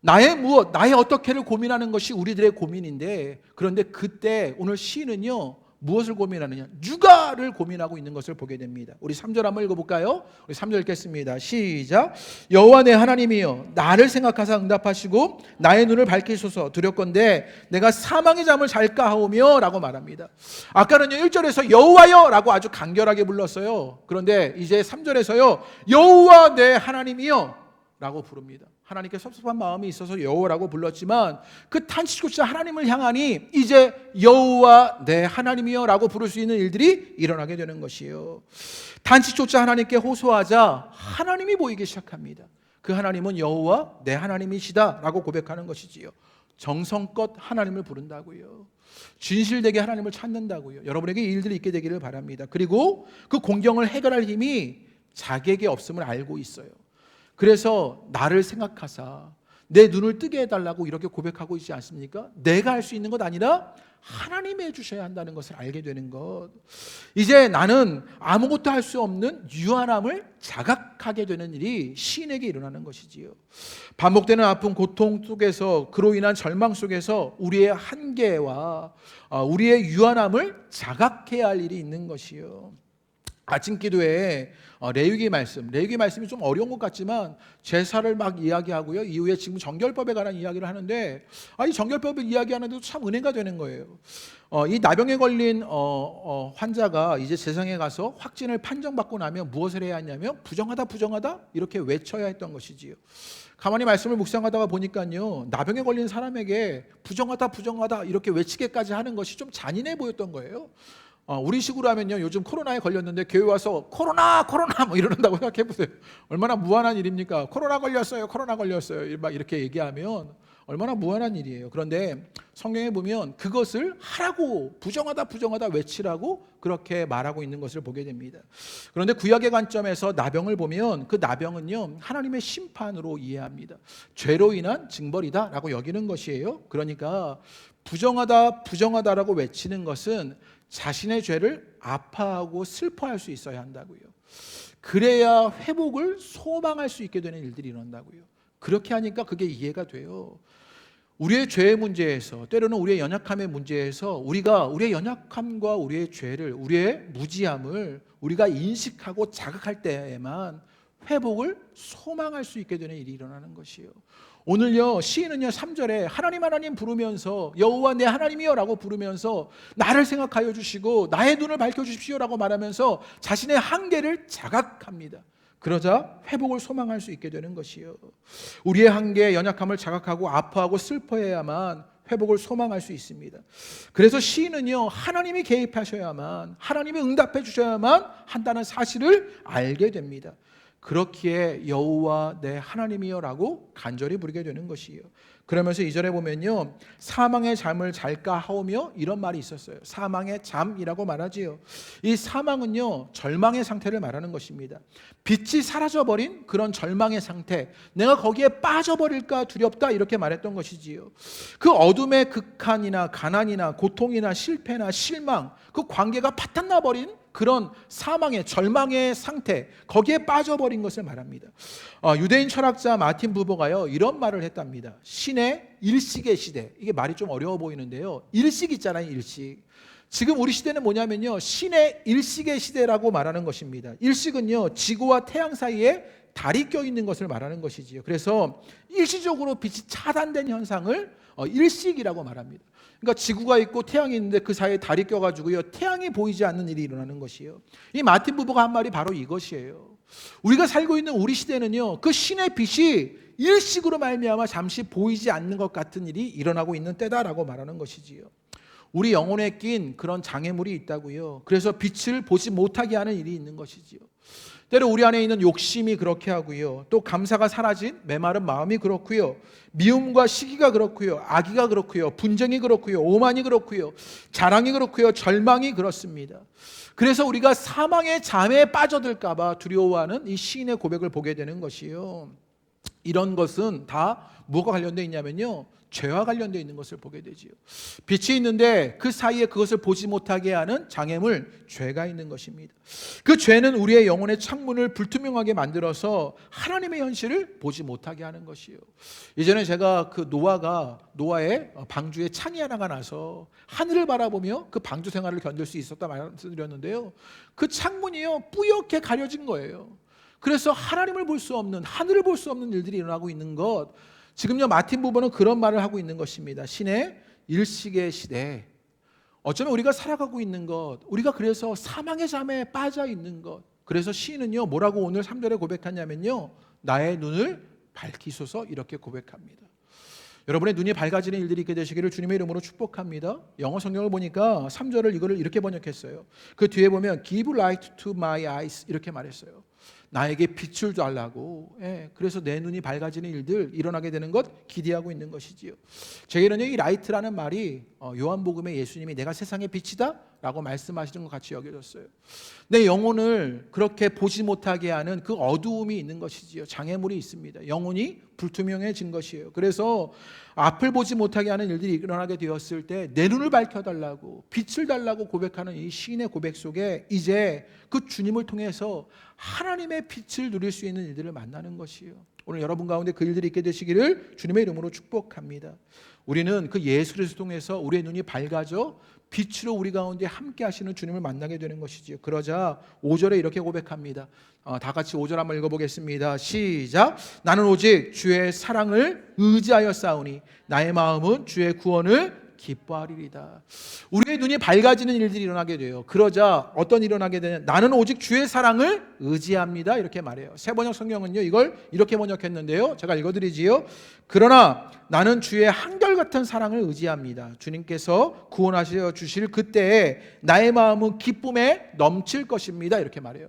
나의 무엇, 나의 어떻게를 고민하는 것이 우리들의 고민인데, 그런데 그때 오늘 시인은요 무엇을 고민하느냐? 누가를 고민하고 있는 것을 보게 됩니다. 우리 3절 한번 읽어볼까요? 우리 3절 읽겠습니다. 시작. 여호와 내 하나님이여 나를 생각하사 응답하시고 나의 눈을 밝히소서. 두렵건대 내가 사망의 잠을 잘까 하오며 라고 말합니다. 아까는요 1절에서 여호와여 라고 아주 간결하게 불렀어요. 그런데 이제 3절에서요 여호와 내 하나님이여 라고 부릅니다. 하나님께 섭섭한 마음이 있어서 여호와라고 불렀지만 그 탄식조차 하나님을 향하니 이제 여호와 내 하나님이여 라고 부를 수 있는 일들이 일어나게 되는 것이에요. 탄식조차 하나님께 호소하자 하나님이 보이기 시작합니다. 그 하나님은 여호와 내 하나님이시다 라고 고백하는 것이지요. 정성껏 하나님을 부른다고요, 진실되게 하나님을 찾는다고요. 여러분에게 이 일들이 있게 되기를 바랍니다. 그리고 그 공경을 해결할 힘이 자기에게 없음을 알고 있어요. 그래서 나를 생각하사 내 눈을 뜨게 해달라고 이렇게 고백하고 있지 않습니까? 내가 할 수 있는 것 아니라 하나님이 해주셔야 한다는 것을 알게 되는 것. 이제 나는 아무것도 할 수 없는 유한함을 자각하게 되는 일이 시인에게 일어나는 것이지요. 반복되는 아픔, 고통 속에서, 그로 인한 절망 속에서 우리의 한계와 우리의 유한함을 자각해야 할 일이 있는 것이요. 아침 기도에 레위기 말씀이 좀 어려운 것 같지만 제사를 막 이야기하고요, 이후에 지금 정결법에 관한 이야기를 하는데 이 정결법을 이야기하는데도 참 은혜가 되는 거예요. 이 나병에 걸린 환자가 이제 세상에 가서 확진을 판정받고 나면 무엇을 해야 하냐면 부정하다 이렇게 외쳐야 했던 것이지요. 가만히 말씀을 묵상하다가 보니까요, 나병에 걸린 사람에게 부정하다 이렇게 외치게까지 하는 것이 좀 잔인해 보였던 거예요. 우리 식으로 하면요, 요즘 코로나에 걸렸는데 교회 와서 코로나 뭐 이러는다고 생각해 보세요. 얼마나 무한한 일입니까? 코로나 걸렸어요 막 이렇게 얘기하면 얼마나 무한한 일이에요. 그런데 성경에 보면 그것을 하라고, 부정하다 외치라고 그렇게 말하고 있는 것을 보게 됩니다. 그런데 구약의 관점에서 나병을 보면 그 나병은요 하나님의 심판으로 이해합니다. 죄로 인한 징벌이다 라고 여기는 것이에요. 그러니까 부정하다라고 외치는 것은 자신의 죄를 아파하고 슬퍼할 수 있어야 한다고요. 그래야 회복을 소망할 수 있게 되는 일들이 일어난다고요. 그렇게 하니까 그게 이해가 돼요. 우리의 죄의 문제에서, 때로는 우리의 연약함의 문제에서 우리가 우리의 연약함과 우리의 죄를, 우리의 무지함을 우리가 인식하고 자각할 때에만 회복을 소망할 수 있게 되는 일이 일어나는 것이에요. 오늘요 시인은요 3절에 하나님 부르면서 여호와 내 하나님이여 라고 부르면서 나를 생각하여 주시고 나의 눈을 밝혀주십시오 라고 말하면서 자신의 한계를 자각합니다. 그러자 회복을 소망할 수 있게 되는 것이요, 우리의 한계, 연약함을 자각하고 아파하고 슬퍼해야만 회복을 소망할 수 있습니다. 그래서 시인은요 하나님이 개입하셔야만, 하나님이 응답해 주셔야만 한다는 사실을 알게 됩니다. 그렇기에 여호와 내 하나님이여 라고 간절히 부르게 되는 것이에요. 그러면서 2절에 보면요 사망의 잠을 잘까 하오며 이런 말이 있었어요. 사망의 잠이라고 말하지요. 이 사망은요 절망의 상태를 말하는 것입니다. 빛이 사라져버린 그런 절망의 상태, 내가 거기에 빠져버릴까 두렵다 이렇게 말했던 것이지요. 그 어둠의 극한이나 가난이나 고통이나 실패나 실망, 그 관계가 파탄나버린 그런 사망의 절망의 상태, 거기에 빠져버린 것을 말합니다. 유대인 철학자 마틴 부버가요 이런 말을 했답니다. 신의 일식의 시대. 이게 말이 좀 어려워 보이는데요, 일식 있잖아요, 일식. 지금 우리 시대는 뭐냐면요 신의 일식의 시대라고 말하는 것입니다. 일식은요 지구와 태양 사이에 달이 껴있는 것을 말하는 것이지요. 그래서 일시적으로 빛이 차단된 현상을 일식이라고 말합니다. 그러니까 지구가 있고 태양이 있는데 그 사이에 달이 껴가지고요 태양이 보이지 않는 일이 일어나는 것이에요. 이 마틴 부버가 한 말이 바로 이것이에요. 우리가 살고 있는 우리 시대는요 그 신의 빛이 일식으로 말미암아 잠시 보이지 않는 것 같은 일이 일어나고 있는 때다라고 말하는 것이지요. 우리 영혼에 낀 그런 장애물이 있다고요. 그래서 빛을 보지 못하게 하는 일이 있는 것이지요. 때로 우리 안에 있는 욕심이 그렇게 하고요, 또 감사가 사라진 메마른 마음이 그렇고요, 미움과 시기가 그렇고요, 악의가 그렇고요, 분쟁이 그렇고요, 오만이 그렇고요, 자랑이 그렇고요, 절망이 그렇습니다. 그래서 우리가 사망의 잠에 빠져들까 봐 두려워하는 이 시인의 고백을 보게 되는 것이요, 이런 것은 다 뭐가 관련되어 있냐면요 죄와 관련되어 있는 것을 보게 되지요. 빛이 있는데 그 사이에 그것을 보지 못하게 하는 장애물, 죄가 있는 것입니다. 그 죄는 우리의 영혼의 창문을 불투명하게 만들어서 하나님의 현실을 보지 못하게 하는 것이요. 예전에 제가 그 노아의 방주에 창이 하나가 나서 하늘을 바라보며 그 방주 생활을 견딜 수 있었다 말씀드렸는데요, 그 창문이요 뿌옇게 가려진 거예요. 그래서 하나님을 볼 수 없는, 하늘을 볼 수 없는 일들이 일어나고 있는 것, 지금요 마틴 부버는 그런 말을 하고 있는 것입니다. 신의 일식의 시대, 어쩌면 우리가 살아가고 있는 것, 우리가 그래서 사망의 잠에 빠져 있는 것, 그래서 시인은요 뭐라고 오늘 3절에 고백하냐면요 나의 눈을 밝히소서 이렇게 고백합니다. 여러분의 눈이 밝아지는 일들이 있게 되시기를 주님의 이름으로 축복합니다. 영어 성경을 보니까 3절을 이거를 이렇게 번역했어요. 그 뒤에 보면 Give light to my eyes 이렇게 말했어요. 나에게 빛을 달라고. 그래서 내 눈이 밝아지는 일들 일어나게 되는 것 기대하고 있는 것이지요. 제게는요 이 라이트라는 말이 요한복음에 예수님이 내가 세상의 빛이다 라고 말씀하시는 것 같이 여겨졌어요. 내 영혼을 그렇게 보지 못하게 하는 그 어두움이 있는 것이지요. 장애물이 있습니다. 영혼이 불투명해진 것이에요. 그래서 앞을 보지 못하게 하는 일들이 일어나게 되었을 때 내 눈을 밝혀달라고, 빛을 달라고 고백하는 이 시인의 고백 속에 이제 그 주님을 통해서 하나님의 빛을 누릴 수 있는 일들을 만나는 것이에요. 오늘 여러분 가운데 그 일들이 있게 되시기를 주님의 이름으로 축복합니다. 우리는 그 예수 그리스도 통해서 우리의 눈이 밝아져 빛으로 우리 가운데 함께 하시는 주님을 만나게 되는 것이지요. 그러자 5절에 이렇게 고백합니다. 다 같이 5절 한번 읽어보겠습니다. 시작. 나는 오직 주의 사랑을 의지하여 싸우니 나의 마음은 주의 구원을 기뻐하리이다. 우리의 눈이 밝아지는 일들이 일어나게 돼요. 그러자 어떤 일이 일어나게 되냐, 나는 오직 주의 사랑을 의지합니다 이렇게 말해요. 새번역 성경은요 이걸 이렇게 번역했는데요, 제가 읽어드리지요. 그러나 나는 주의 한결같은 사랑을 의지합니다. 주님께서 구원하셔 주실 그때에 나의 마음은 기쁨에 넘칠 것입니다 이렇게 말해요.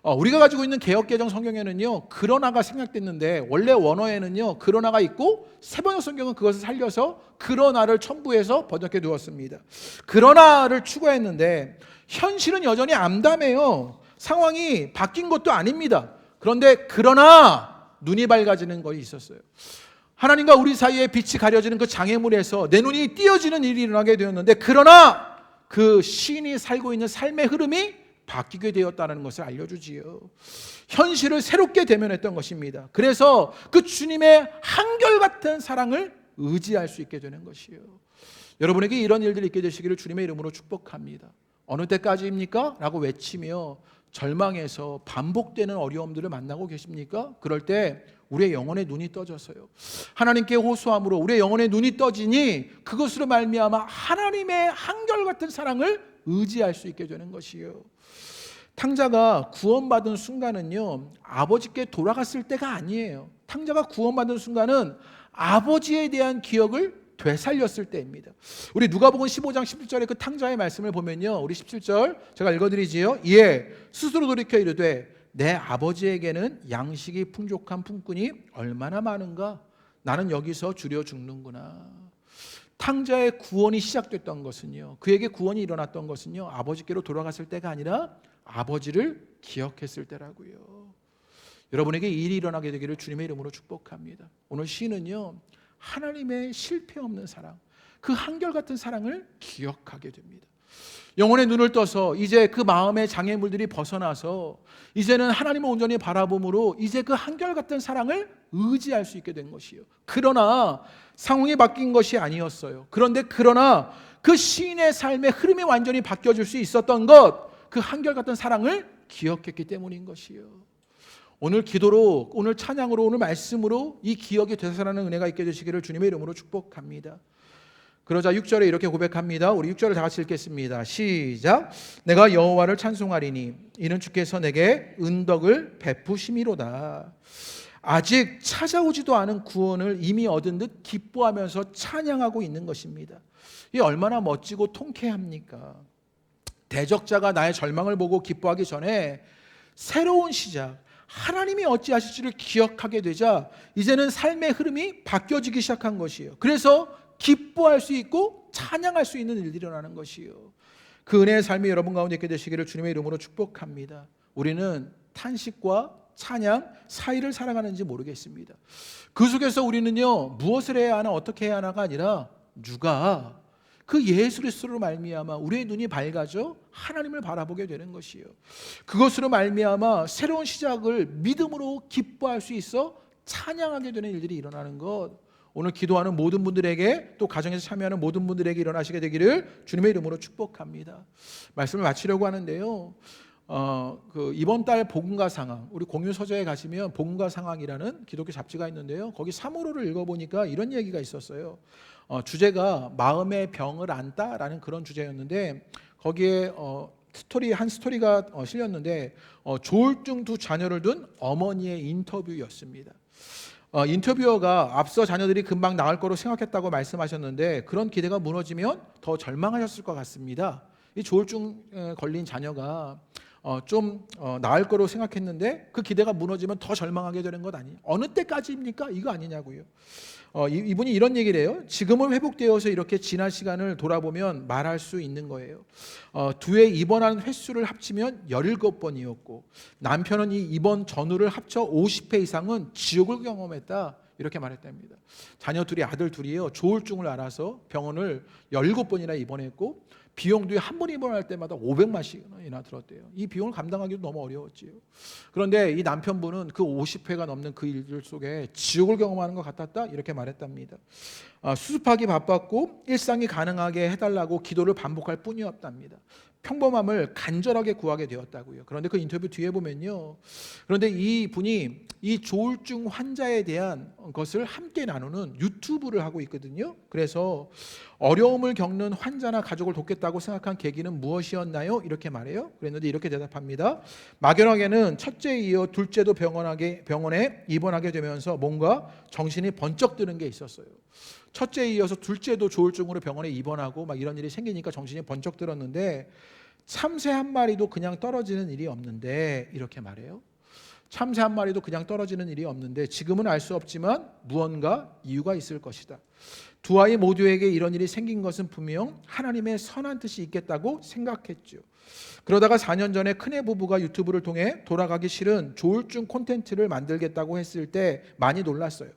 우리가 가지고 있는 개역개정 성경에는요 그러나가 생략됐는데, 원래 원어에는요 그러나가 있고 새번역 성경은 그것을 살려서 그러나를 첨부해서 번역해 두었습니다. 그러나를 추가했는데 현실은 여전히 암담해요. 상황이 바뀐 것도 아닙니다. 그런데 그러나 눈이 밝아지는 것이 있었어요. 하나님과 우리 사이에 빛이 가려지는 그 장애물에서 내 눈이 띄어지는 일이 일어나게 되었는데, 그러나 그 시인이 살고 있는 삶의 흐름이 바뀌게 되었다는 것을 알려주지요. 현실을 새롭게 대면했던 것입니다. 그래서 그 주님의 한결같은 사랑을 의지할 수 있게 되는 것이에요. 여러분에게 이런 일들이 있게 되시기를 주님의 이름으로 축복합니다. 어느 때까지입니까? 라고 외치며 절망해서 반복되는 어려움들을 만나고 계십니까? 그럴 때 우리의 영혼의 눈이 떠져서요, 하나님께 호소함으로 우리의 영혼의 눈이 떠지니 그것으로 말미암아 하나님의 한결같은 사랑을 의지할 수 있게 되는 것이요. 탕자가 구원받은 순간은요, 아버지께 돌아갔을 때가 아니에요. 탕자가 구원받은 순간은 아버지에 대한 기억을 되살렸을 때입니다. 우리 누가복음 15장 17절의 그 탕자의 말씀을 보면요, 우리 17절 제가 읽어드리지요. 이에 스스로 돌이켜 이르되 내 아버지에게는 양식이 풍족한 품꾼이 얼마나 많은가? 나는 여기서 주려 죽는구나. 탕자의 구원이 시작됐던 것은요, 그에게 구원이 일어났던 것은요, 아버지께로 돌아갔을 때가 아니라 아버지를 기억했을 때라고요. 여러분에게 이 일이 일어나게 되기를 주님의 이름으로 축복합니다. 오늘 시인은요, 하나님의 실패 없는 사랑, 그 한결같은 사랑을 기억하게 됩니다. 영혼의 눈을 떠서 이제 그 마음의 장애물들이 벗어나서 이제는 하나님을 온전히 바라봄으로 이제 그 한결같은 사랑을 의지할 수 있게 된 것이요. 그러나 상황이 바뀐 것이 아니었어요. 그러나 그 시인의 삶의 흐름이 완전히 바뀌어질 수 있었던 것, 그 한결같은 사랑을 기억했기 때문인 것이요. 오늘 기도로, 오늘 찬양으로, 오늘 말씀으로 이 기억이 되살아나는 은혜가 있게 되시기를 주님의 이름으로 축복합니다. 그러자 6절에 이렇게 고백합니다. 우리 6절을 다 같이 읽겠습니다. 시작. 내가 여호와를 찬송하리니 이는 주께서 내게 은덕을 베푸심이로다. 아직 찾아오지도 않은 구원을 이미 얻은 듯 기뻐하면서 찬양하고 있는 것입니다. 이게 얼마나 멋지고 통쾌합니까? 대적자가 나의 절망을 보고 기뻐하기 전에 새로운 시작, 하나님이 어찌하실지를 기억하게 되자 이제는 삶의 흐름이 바뀌어지기 시작한 것이에요. 그래서 기뻐할 수 있고 찬양할 수 있는 일들이 일어나는 것이요. 그 은혜의 삶이 여러분 가운데 있게 되시기를 주님의 이름으로 축복합니다. 우리는 탄식과 찬양 사이를 살아가는지 모르겠습니다. 그 속에서 우리는요, 무엇을 해야 하나 어떻게 해야 하나가 아니라 누가 그 예수 그리스도로 말미암아 우리의 눈이 밝아져 하나님을 바라보게 되는 것이요. 그것으로 말미암아 새로운 시작을 믿음으로 기뻐할 수 있어 찬양하게 되는 일들이 일어나는 것, 오늘 기도하는 모든 분들에게 또 가정에서 참여하는 모든 분들에게 일어나시게 되기를 주님의 이름으로 축복합니다. 말씀을 마치려고 하는데요, 이번 달 복음과 상황, 우리 공유 서재에 가시면 복음과 상황이라는 기독교 잡지가 있는데요, 거기 3호로를 읽어보니까 이런 얘기가 있었어요. 주제가 마음의 병을 안다라는 그런 주제였는데 거기에 한 스토리가 실렸는데 조울증 두 자녀를 둔 어머니의 인터뷰였습니다. 인터뷰어가 앞서 자녀들이 금방 나을 거로 생각했다고 말씀하셨는데 그런 기대가 무너지면 더 절망하셨을 것 같습니다. 이 조울증 걸린 자녀가 좀 나을 거로 생각했는데 그 기대가 무너지면 더 절망하게 되는 것 아니에요? 어느 때까지입니까? 이거 아니냐고요. 이분이 이런 얘기를 해요. 지금은 회복되어서 이렇게 지난 시간을 돌아보면 말할 수 있는 거예요. 두 해 입원한 횟수를 합치면 17번이었고 남편은 이 입원 전후를 합쳐 50회 이상은 지옥을 경험했다, 이렇게 말했답니다. 자녀 둘이, 아들 둘이요, 조울증을 알아서 병원을 17번이나 입원했고 비용도 한 번 입원할 때마다 500만씩이나 들었대요. 이 비용을 감당하기도 너무 어려웠지요. 그런데 이 남편분은 그 50회가 넘는 그 일들 속에 지옥을 경험하는 것 같았다, 이렇게 말했답니다. 수습하기 바빴고 일상이 가능하게 해달라고 기도를 반복할 뿐이었답니다. 평범함을 간절하게 구하게 되었다고요. 그런데 그 인터뷰 뒤에 보면요, 그런데 이 분이 이 조울증 환자에 대한 것을 함께 나누는 유튜브를 하고 있거든요. 그래서 어려움을 겪는 환자나 가족을 돕겠다고 생각한 계기는 무엇이었나요? 이렇게 말해요. 그랬는데 이렇게 대답합니다. 막연하게는 첫째에 이어 둘째도 병원에 입원하게 되면서 뭔가 정신이 번쩍 드는 게 있었어요. 첫째에 이어서 둘째도 조울증으로 병원에 입원하고 막 이런 일이 생기니까 정신이 번쩍 들었는데 참새 한 마리도 그냥 떨어지는 일이 없는데, 이렇게 말해요. 참새 한 마리도 그냥 떨어지는 일이 없는데 지금은 알 수 없지만 무언가 이유가 있을 것이다. 두 아이 모두에게 이런 일이 생긴 것은 분명 하나님의 선한 뜻이 있겠다고 생각했죠. 그러다가 4년 전에 큰애 부부가 유튜브를 통해 돌아가기 싫은 조울증 콘텐츠를 만들겠다고 했을 때 많이 놀랐어요.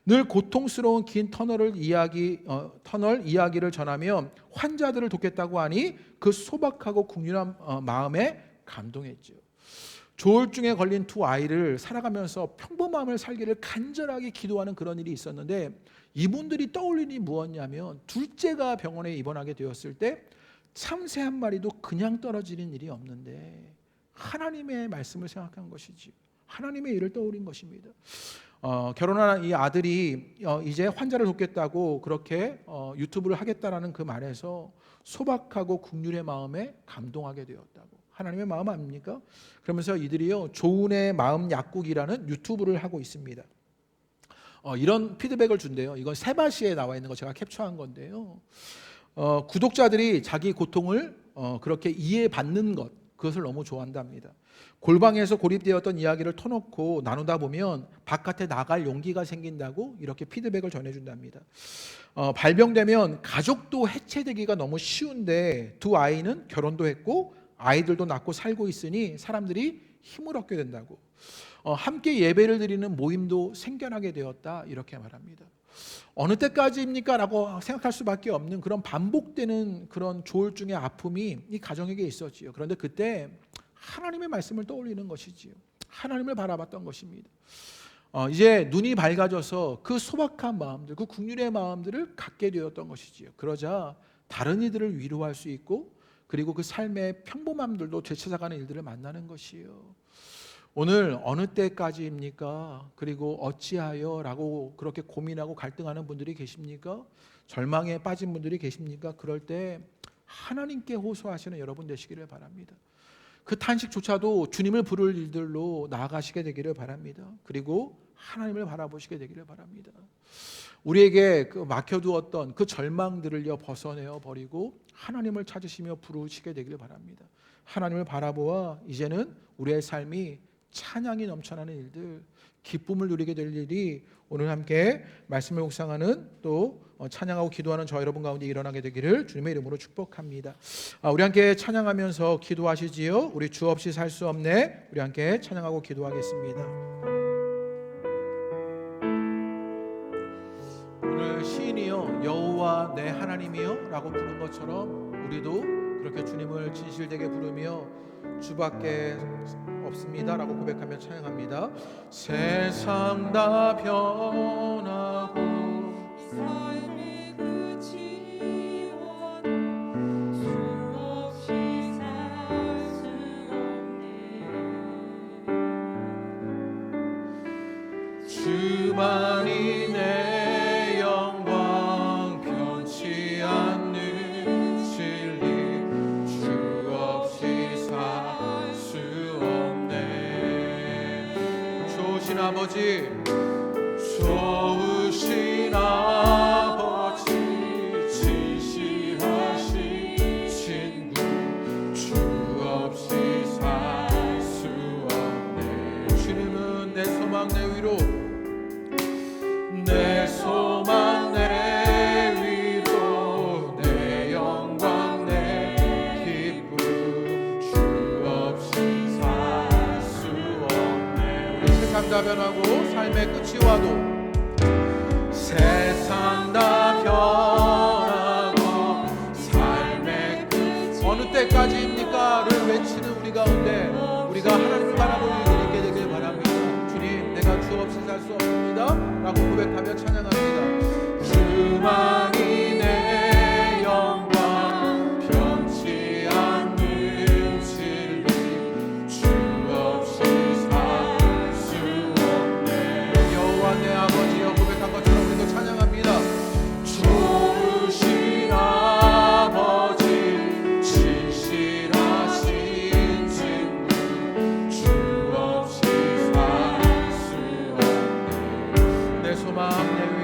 늘 고통스러운 긴 터널 이야기를 전하며 환자들을 돕겠다고 하니 그 소박하고 국률한 마음에 감동했죠. 조울증에 걸린 두 아이를 살아가면서 평범함을 살기를 간절하게 기도하는 그런 일이 있었는데 이분들이 떠올린 일이 무엇이냐면 둘째가 병원에 입원하게 되었을 때 참새 한 마리도 그냥 떨어지는 일이 없는데 하나님의 말씀을 생각한 것이지요. 하나님의 일을 떠올린 것입니다. 결혼한 이 아들이 이제 환자를 돕겠다고 그렇게 유튜브를 하겠다라는 그 말에서 소박하고 국률의 마음에 감동하게 되었다고. 하나님의 마음 아닙니까? 그러면서 이들이요 조은의 마음 약국이라는 유튜브를 하고 있습니다. 이런 피드백을 준대요. 이건 세바시에 나와 있는 거 제가 캡처한 건데요. 구독자들이 자기 고통을 그렇게 이해받는 것, 그것을 너무 좋아한답니다. 골방에서 고립되었던 이야기를 터놓고 나누다 보면 바깥에 나갈 용기가 생긴다고 이렇게 피드백을 전해준답니다. 발병되면 가족도 해체되기가 너무 쉬운데 두 아이는 결혼도 했고 아이들도 낳고 살고 있으니 사람들이 힘을 얻게 된다고. 함께 예배를 드리는 모임도 생겨나게 되었다 이렇게 말합니다. 어느 때까지입니까? 라고 생각할 수밖에 없는 그런 반복되는 그런 조울증의 아픔이 이 가정에게 있었지요. 그런데 그때 하나님의 말씀을 떠올리는 것이지요. 하나님을 바라봤던 것입니다. 이제 눈이 밝아져서 그 소박한 마음들, 그 국률의 마음들을 갖게 되었던 것이지요. 그러자 다른 이들을 위로할 수 있고 그리고 그 삶의 평범함들도 되찾아가는 일들을 만나는 것이에요. 오늘 어느 때까지입니까? 그리고 어찌하여? 라고 그렇게 고민하고 갈등하는 분들이 계십니까? 절망에 빠진 분들이 계십니까? 그럴 때 하나님께 호소하시는 여러분 되시기를 바랍니다. 그 탄식조차도 주님을 부를 일들로 나아가시게 되기를 바랍니다. 그리고 하나님을 바라보시게 되기를 바랍니다. 우리에게 그 막혀두었던 그 절망들을요 벗어내어 버리고 하나님을 찾으시며 부르시게 되기를 바랍니다. 하나님을 바라보아 이제는 우리의 삶이 찬양이 넘쳐나는 일들, 기쁨을 누리게 될 일이 오늘 함께 말씀을 묵상하는 또 찬양하고 기도하는 저 여러분 가운데 일어나게 되기를 주님의 이름으로 축복합니다. 우리 함께 찬양하면서 기도하시지요. 우리 주 없이 살 수 없네. 우리 함께 찬양하고 기도하겠습니다. 오늘 시인이요 여호와 내 하나님이요 라고 부른 것처럼 우리도 그렇게 주님을 진실되게 부르며 주밖에 없습니다 라고 고백하며 찬양합니다. 세상 다 변하고 삶이 그치워도 주 없이 살 수 없네. 주만이 내 영광 변치 않는 진리 주 없이 살 수 없네. 좋으신 아버지 좋으신 아버지 진실하신 친구 주 없이 살 수 없네. 주님은 내 소망 내 위로 내 소망 내 위로 내 영광 내 기쁨 주 없이 살 수 없네. 우리 세상 다 변하고 삶의 끝이 와도 세상 다 변하고 삶의 끝이 어느 때까지입니까?를 외치는 우리 가운데 우리가 하나님을 바라볼 일이 있게 되길 바랍니다. 주님 내가 주 없이 살 수 없습니다 라고 고백하며 찬양합니다. 주만이 내 영광 변치 않는 진리 주 없이 살 수 없네. 여호와 내 아버지여 고백한 것처럼 우리도 찬양합니다. 좋으신 아버지 진실하신 친구 주 없이 살 수 없네. 내 소망 내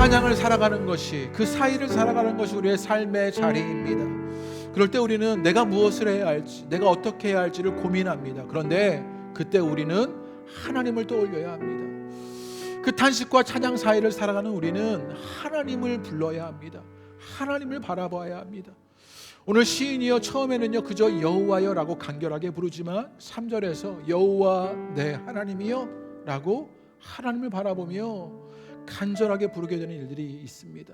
찬양을 살아가는 것이, 그 사이를 살아가는 것이 우리의 삶의 자리입니다. 그럴 때 우리는 내가 무엇을 해야 할지, 내가 어떻게 해야 할지를 고민합니다. 그런데 그때 우리는 하나님을 떠올려야 합니다. 그 탄식과 찬양 사이를 살아가는 우리는 하나님을 불러야 합니다. 하나님을 바라봐야 합니다. 오늘 시인이여 처음에는요 그저 여호와여 라고 간결하게 부르지만 3절에서 여호와 내 하나님이여 라고 하나님을 바라보며 간절하게 부르게 되는 일들이 있습니다.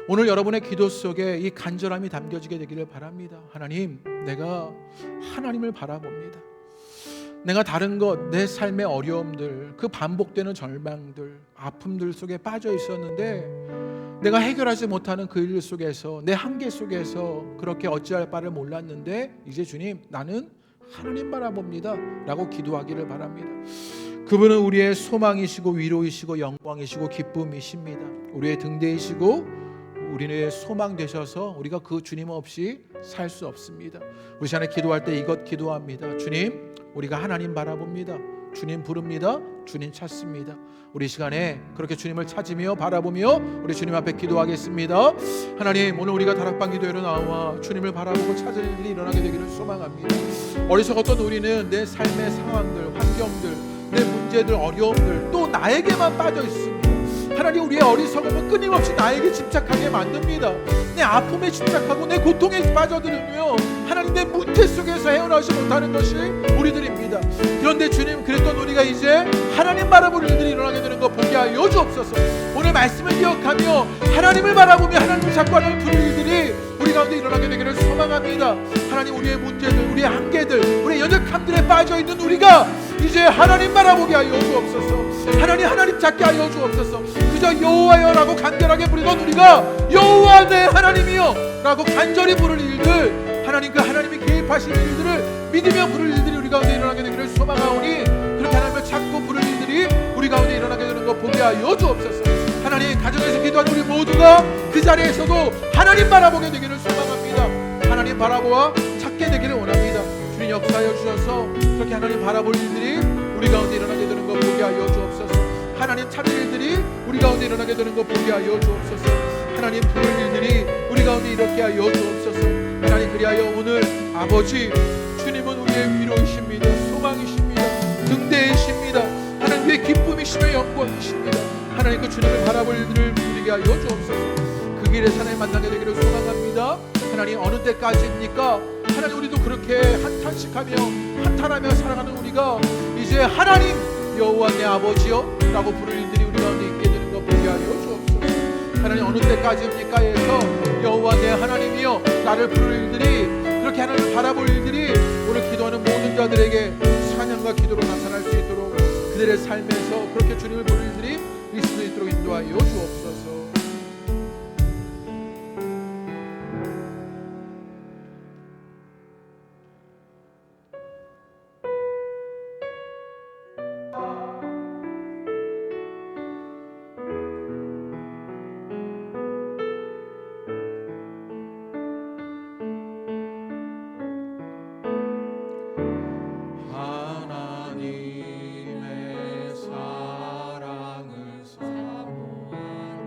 오늘 여러분의 기도 속에 이 간절함이 담겨지게 되기를 바랍니다. 하나님, 내가 하나님을 바라봅니다. 내가 다른 것, 내 삶의 어려움들, 그 반복되는 절망들, 아픔들 속에 빠져 있었는데 내가 해결하지 못하는 그 일 속에서, 내 한계 속에서 그렇게 어찌할 바를 몰랐는데 이제 주님, 나는 하나님 바라봅니다 라고 기도하기를 바랍니다. 그분은 우리의 소망이시고 위로이시고 영광이시고 기쁨이십니다. 우리의 등대이시고 우리의 소망 되셔서 우리가 그 주님 없이 살 수 없습니다. 우리 시간에 기도할 때 이것 기도합니다. 주님, 우리가 하나님 바라봅니다. 주님 부릅니다. 주님 찾습니다. 우리 시간에 그렇게 주님을 찾으며 바라보며 우리 주님 앞에 기도하겠습니다. 하나님, 오늘 우리가 다락방 기도회로 나와 주님을 바라보고 찾을 일이 일어나게 되기를 소망합니다. 어리석었던 우리는 내 삶의 상황들, 환경들, 내 문제들, 어려움들, 또 나에게만 빠져 있습니다. 하나님, 우리의 어리석음은 끊임없이 나에게 집착하게 만듭니다. 내 아픔에 집착하고 내 고통에 빠져들으며 하나님, 내 문제 속에서 헤어나오지 못하는 것이 우리들입니다. 그런데 주님, 그랬던 우리가 이제 하나님 바라볼 일들이 일어나게 되는 것 보게 하여 주옵소서. 오늘 말씀을 기억하며 하나님을 바라보며 하나님을 찾고 하나님을 부를 일들이 우리 가운데 일어나게 되기를 소망합니다. 하나님, 우리의 문제들, 우리의 한계들, 우리의 연약함들에 빠져있는 우리가 이제 하나님 바라보게 하여 주옵소서. 하나님 찾게 하여 주옵소서. 그저 여호와여라고 간절하게 부르던 우리가 여호와 내 하나님이여 라고 간절히 부를 일들, 하나님 그 하나님이 개입하시는 일들을 믿으며 부를 일들이 우리 가운데 일어나게 되기를 소망하오니 그렇게 하나님을 찾고 부를 일들이 우리 가운데 일어나게 되는 것 보게 하여 주옵소서. 하나님, 가정에서 기도하는 우리 모두가 그 자리에서도 하나님 바라보게 되기를 소망합니다. 하나님 바라보아 찾게 되기를 원합니다. 주님 역사하여 주셔서 그렇게 하나님 바라볼 일들이 우리 가운데 일어나게 되는 것 보게 하여 주옵소서. 하나님 찾을 일들이 우리 가운데 일어나게 되는 것 보게 하여 주옵소서. 하나님 부를 일들이 우리 가운데 이렇게 하여 주옵소서. 하나님, 그리하여 오늘 아버지, 주님은 우리의 위로이십니다. 소망이십니다. 등대이십니다. 하나님, 우리의 기쁨이시며 영광이십니다. 하나님, 그 주님을 바라볼 일들을 누리게 하여 주옵소서. 그 길에서 하나님 만나게 되기를 소망합니다. 하나님, 어느 때까지입니까? 하나님, 우리도 그렇게 한탄식하며 한탄하며 살아가는 우리가 이제 하나님 여호와 내 아버지여 라고 부를 일들이 우리 가운데 있게 되는 것 보게 하여 주옵소서. 하나님, 어느 때까지입니까 해서 여호와 내 하나님이여 나를 부를 일들이, 그렇게 하나님을 바라볼 일들이 오늘 기도하는 모든 자들에게 찬양과 기도로 나타날 수 있도록 그들의 삶에서 그렇게 주님을 부를 일들이 있을 수 있도록 인도하여 주옵소서. 하나님의 사랑을 사모하는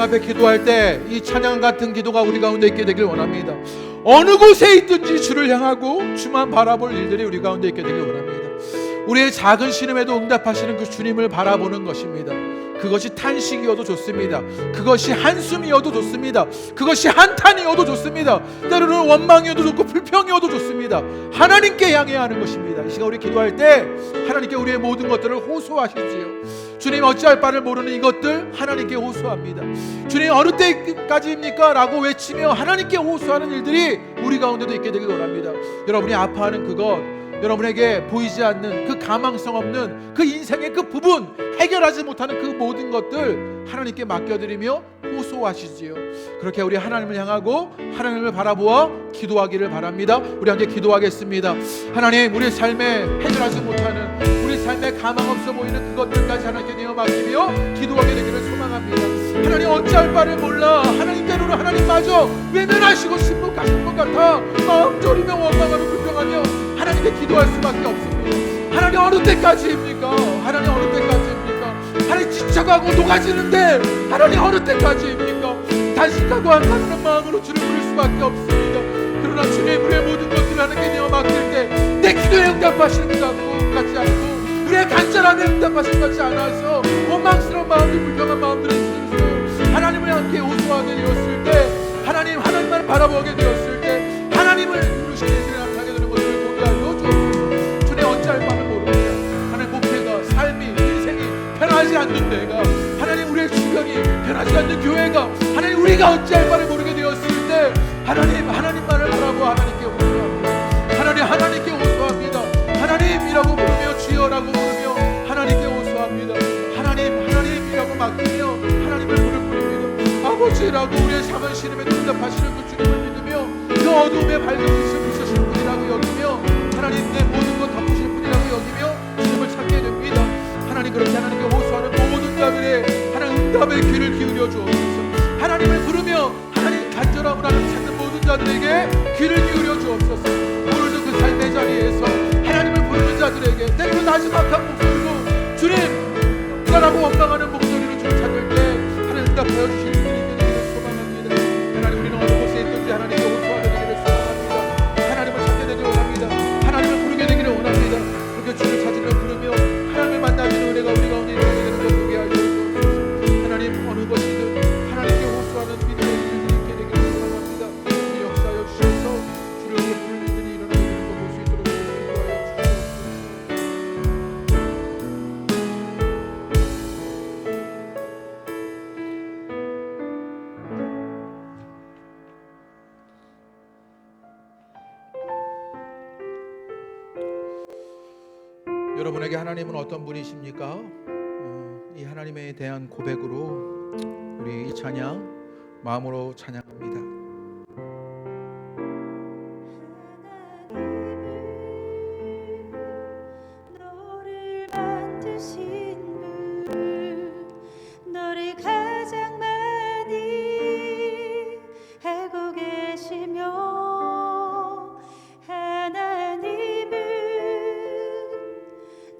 앞에 기도할 때 이 찬양 같은 기도가 우리 가운데 있게 되길 원합니다. 어느 곳에 있든지 주를 향하고 주만 바라볼 일들이 우리 가운데 있게 되길 원합니다. 우리의 작은 신음에도 응답하시는 그 주님을 바라보는 것입니다. 그것이 탄식이어도 좋습니다. 그것이 한숨이어도 좋습니다. 그것이 한탄이어도 좋습니다. 때로는 원망이어도 좋고 불평이어도 좋습니다. 하나님께 향해야 하는 것입니다. 이 시간 우리 기도할 때 하나님께 우리의 모든 것들을 호소하시지요. 주님 어찌할 바를 모르는 이것들 하나님께 호소합니다. 주님 어느 때까지입니까? 라고 외치며 하나님께 호소하는 일들이 우리 가운데도 있게 되길 원합니다. 여러분이 아파하는 그것, 여러분에게 보이지 않는 그 가망성 없는 그 인생의 그 부분, 해결하지 못하는 그 모든 것들 하나님께 맡겨드리며 호소하시지요. 그렇게 우리 하나님을 향하고 하나님을 바라보아 기도하기를 바랍니다. 우리 함께 기도하겠습니다. 하나님, 우리 삶에 해결하지 못하는, 우리 삶에 가망 없어 보이는 그것들까지 하나님께 내어 맡기며 기도하게 되기를 소망합니다. 하나님 어찌할 바를 몰라 하나님 때로는 하나님마저 외면하시고 신복하신 것 같아 마음 졸이며 원망하며 불평하며 하나님께 기도할 수밖에 없습니다. 하나님 어느 때까지입니까? 하나님 어느 때까지입니까? 하나님 지쳐가고 녹아지는데 하나님 어느 때까지입니까? 단식하고 한가는 마음으로 주를 부를 수밖에 없습니다. 그러나 주님, 우리의 모든 것들을 하나님께 내어 맡길 때 내 기도에 응답하시는 것 같지 않고 우리의 간절함에 응답하시는 것 같지 않아서 원망스러운 마음들, 불평한 마음들을 있으면서 하나님을 함께 호소하게 되었을 때, 하나님만 바라보게 되었을 때 하나님을 부르시는 일을 나타나게 되는 것을 보게 하여 주옵소서. 주님 어찌할 바를 모릅니다. 하나님 목회가, 삶이, 인생이 편하지 않는 데가, 하나님 우리의 주변이 편하지 않는 교회가, 하나님 우리가 어찌할 바를 모르게 되었을 때 하나님만을 바라보아 하나님께 호소합니다. 하나님께 호소합니다. 하나님이라고 부르며 주여라고 부르며 하나님께 호소합니다. 하나님이라고 맡기며 하나님을 부를 뿐입니다. 아버지라고 우리의 작은 신음에 응답하시는 그 주님을 믿으며 그 어두움에 밝은 빛을 비추시는 분이라고 여기며 하나님 내 모든 것 덮으실 분이라고 여기며 주님을 찾게 됩니다. 하나님, 그렇게 하나님께 호소하는 모든 자들의 하나님 응답의 귀를 기울여 주옵소서. 하나님을 부르며 하나님 간절함을 하는 찾는 모든 자들에게 귀를 기울여 주옵소서. 오늘도 그 삶의 자리에서 하나님을 부르는 자들에게 때로는 나지막한 목소리로 주님 라고 원망하는 목소리로 주를 찾을 때 하나님 응답하여 주실 분이 되기를 소망합니다. 하나님, 우리는 어느 곳에 있든지 하나님께 호소하게 되기를 소망합니다. 하나님을 찾게 되기를 원합니다. 하나님을 부르게 되기를 원합니다. 그렇게 주를 찾으며 부르며 하나님을 만나는 은혜가 우리 가운데 있게 되는 것 보게 하여 주옵소서. 하나님, 어느 것이든 하나님께 호소하는 믿음의 일들이 있게 되기를 소망합니다. 우리 역사하여 주셔서 주를 부르는 일들이 일어나게 되는 것 볼 수 있도록 인도하여 주시옵소서. 여러분에게 하나님은 어떤 분이십니까? 이 하나님에 대한 고백으로 우리 이 찬양 마음으로 찬양합니다. 너를 만드신 분, 너를 가장 많이 알고 계시며 하나님은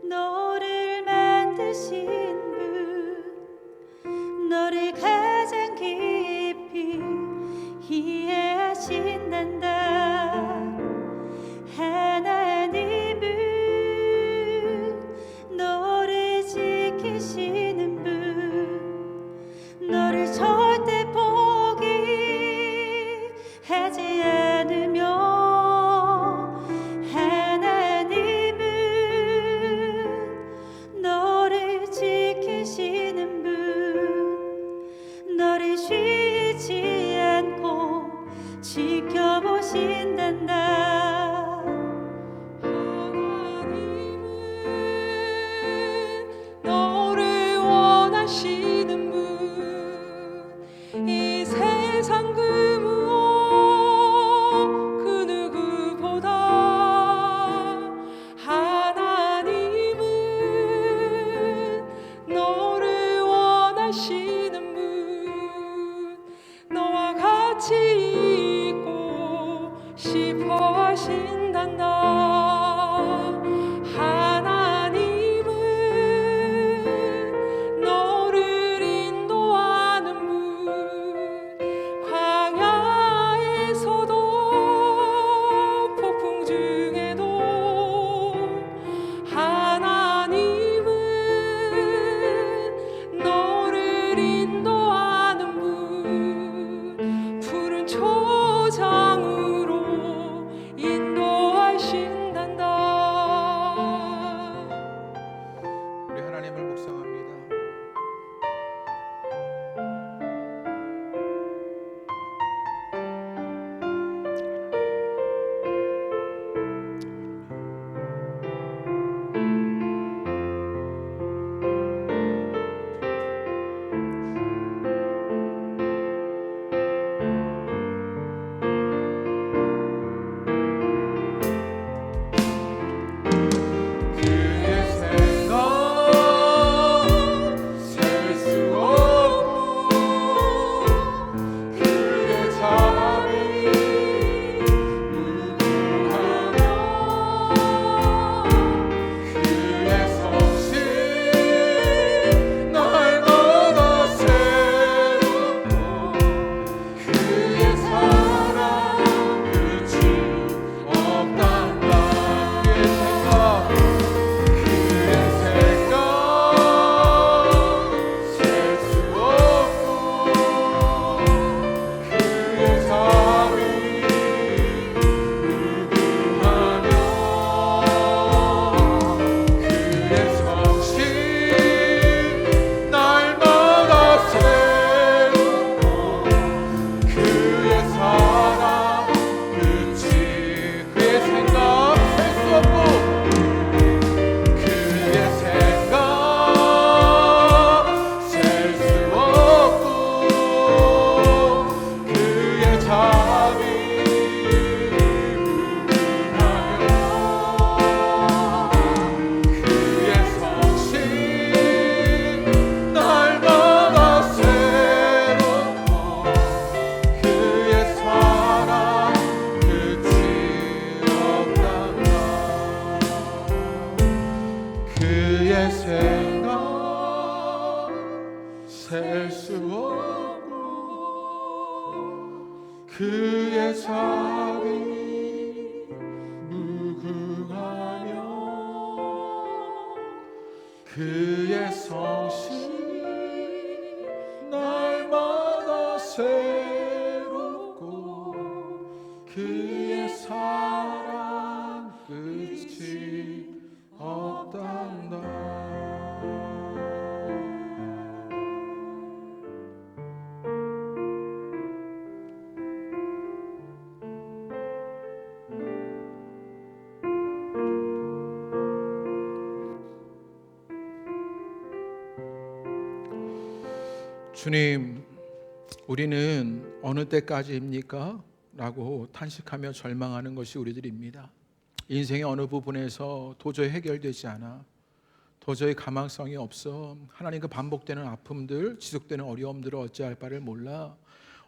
너를 만드신 분, 너를 가장 깊이 이해하신단다. 하나님은 너를 지키시는 분, 너를 절대 포기하지 않으며 하나님은 너를 지키시는 분, 너를 쉬지 않고 지켜보신단다. 너를 원하시는 분, 이 세상 그 무엇 그 누구보다 하나님은 너를 원하시는 분, 너와 같이 있고 싶어 하신단다. 하나님은 너를 인도하는 분, 셀 수 없고 그의 자비 무궁하며 그의 성실이 날마다 새롭고 그의 사랑 끝이 없단다. 주님, 우리는 어느 때까지입니까? 라고 탄식하며 절망하는 것이 우리들입니다. 인생의 어느 부분에서 도저히 해결되지 않아, 도저히 가망성이 없어 하나님 그 반복되는 아픔들, 지속되는 어려움들을 어찌할 바를 몰라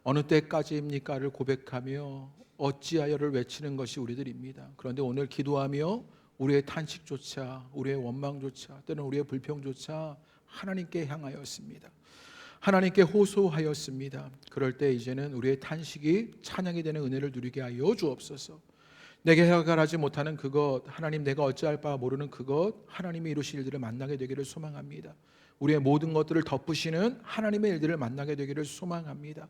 어느 때까지입니까를 고백하며 어찌하여를 외치는 것이 우리들입니다. 그런데 오늘 기도하며 우리의 탄식조차, 우리의 원망조차, 또는 우리의 불평조차 하나님께 향하였습니다. 하나님께 호소하였습니다. 그럴 때 이제는 우리의 탄식이 찬양이 되는 은혜를 누리게 하여 주옵소서. 내게 해결하지 못하는 그것, 하나님 내가 어찌할 바 모르는 그것, 하나님이 이루실 일들을 만나게 되기를 소망합니다. 우리의 모든 것들을 덮으시는 하나님의 일들을 만나게 되기를 소망합니다.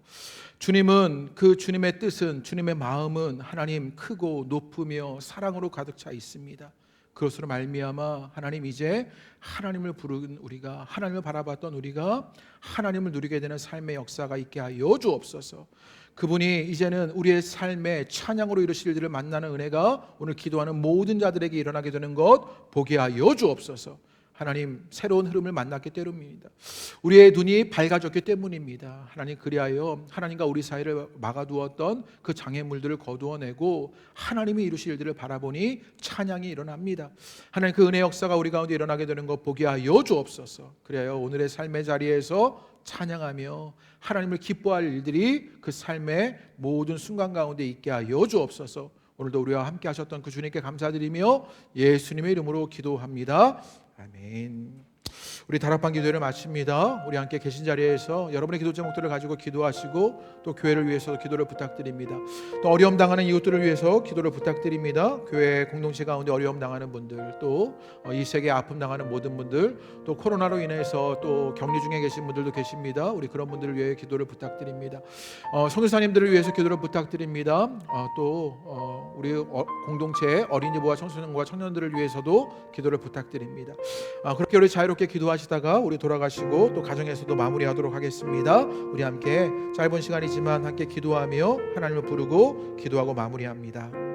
주님은, 그 주님의 뜻은, 주님의 마음은 하나님 크고 높으며 사랑으로 가득 차 있습니다. 그것으로 말미암아 하나님 이제 하나님을 부르는 우리가, 하나님을 바라봤던 우리가 하나님을 누리게 되는 삶의 역사가 있게 하여 주옵소서. 그분이 이제는 우리의 삶에 찬양으로 이루실 일들을 만나는 은혜가 오늘 기도하는 모든 자들에게 일어나게 되는 것 보게 하여 주옵소서. 하나님 새로운 흐름을 만났기 때문입니다. 우리의 눈이 밝아졌기 때문입니다. 하나님 그리하여 하나님과 우리 사이를 막아두었던 그 장애물들을 거두어내고 하나님이 이루실 일들을 바라보니 찬양이 일어납니다. 하나님 그 은혜 역사가 우리 가운데 일어나게 되는 것 보게 하여 주옵소서. 그리하여 오늘의 삶의 자리에서 찬양하며 하나님을 기뻐할 일들이 그 삶의 모든 순간 가운데 있게 하여 주옵소서. 오늘도 우리와 함께 하셨던 그 주님께 감사드리며 예수님의 이름으로 기도합니다. 아멘. 우리 다락방 기도를 마칩니다. 우리 함께 계신 자리에서 여러분의 기도 제목들을 가지고 기도하시고 또 교회를 위해서 기도를 부탁드립니다. 또 어려움 당하는 이웃들을 위해서 기도를 부탁드립니다. 교회 공동체 가운데 어려움 당하는 분들, 또 이 세계에 아픔 당하는 모든 분들, 또 코로나로 인해서 또 격리 중에 계신 분들도 계십니다. 우리 그런 분들을 위해 기도를 부탁드립니다. 선교사님들을 위해서 기도를 부탁드립니다. 또 우리 공동체 어린이부와 청소년과 청년들을 위해서도 기도를 부탁드립니다. 그렇게 우리 자유롭게 기도하시다가 우리 돌아가시고 또 가정에서도 마무리하도록 하겠습니다. 우리 함께 짧은 시간이지만 함께 기도하며 하나님을 부르고 기도하고 마무리합니다.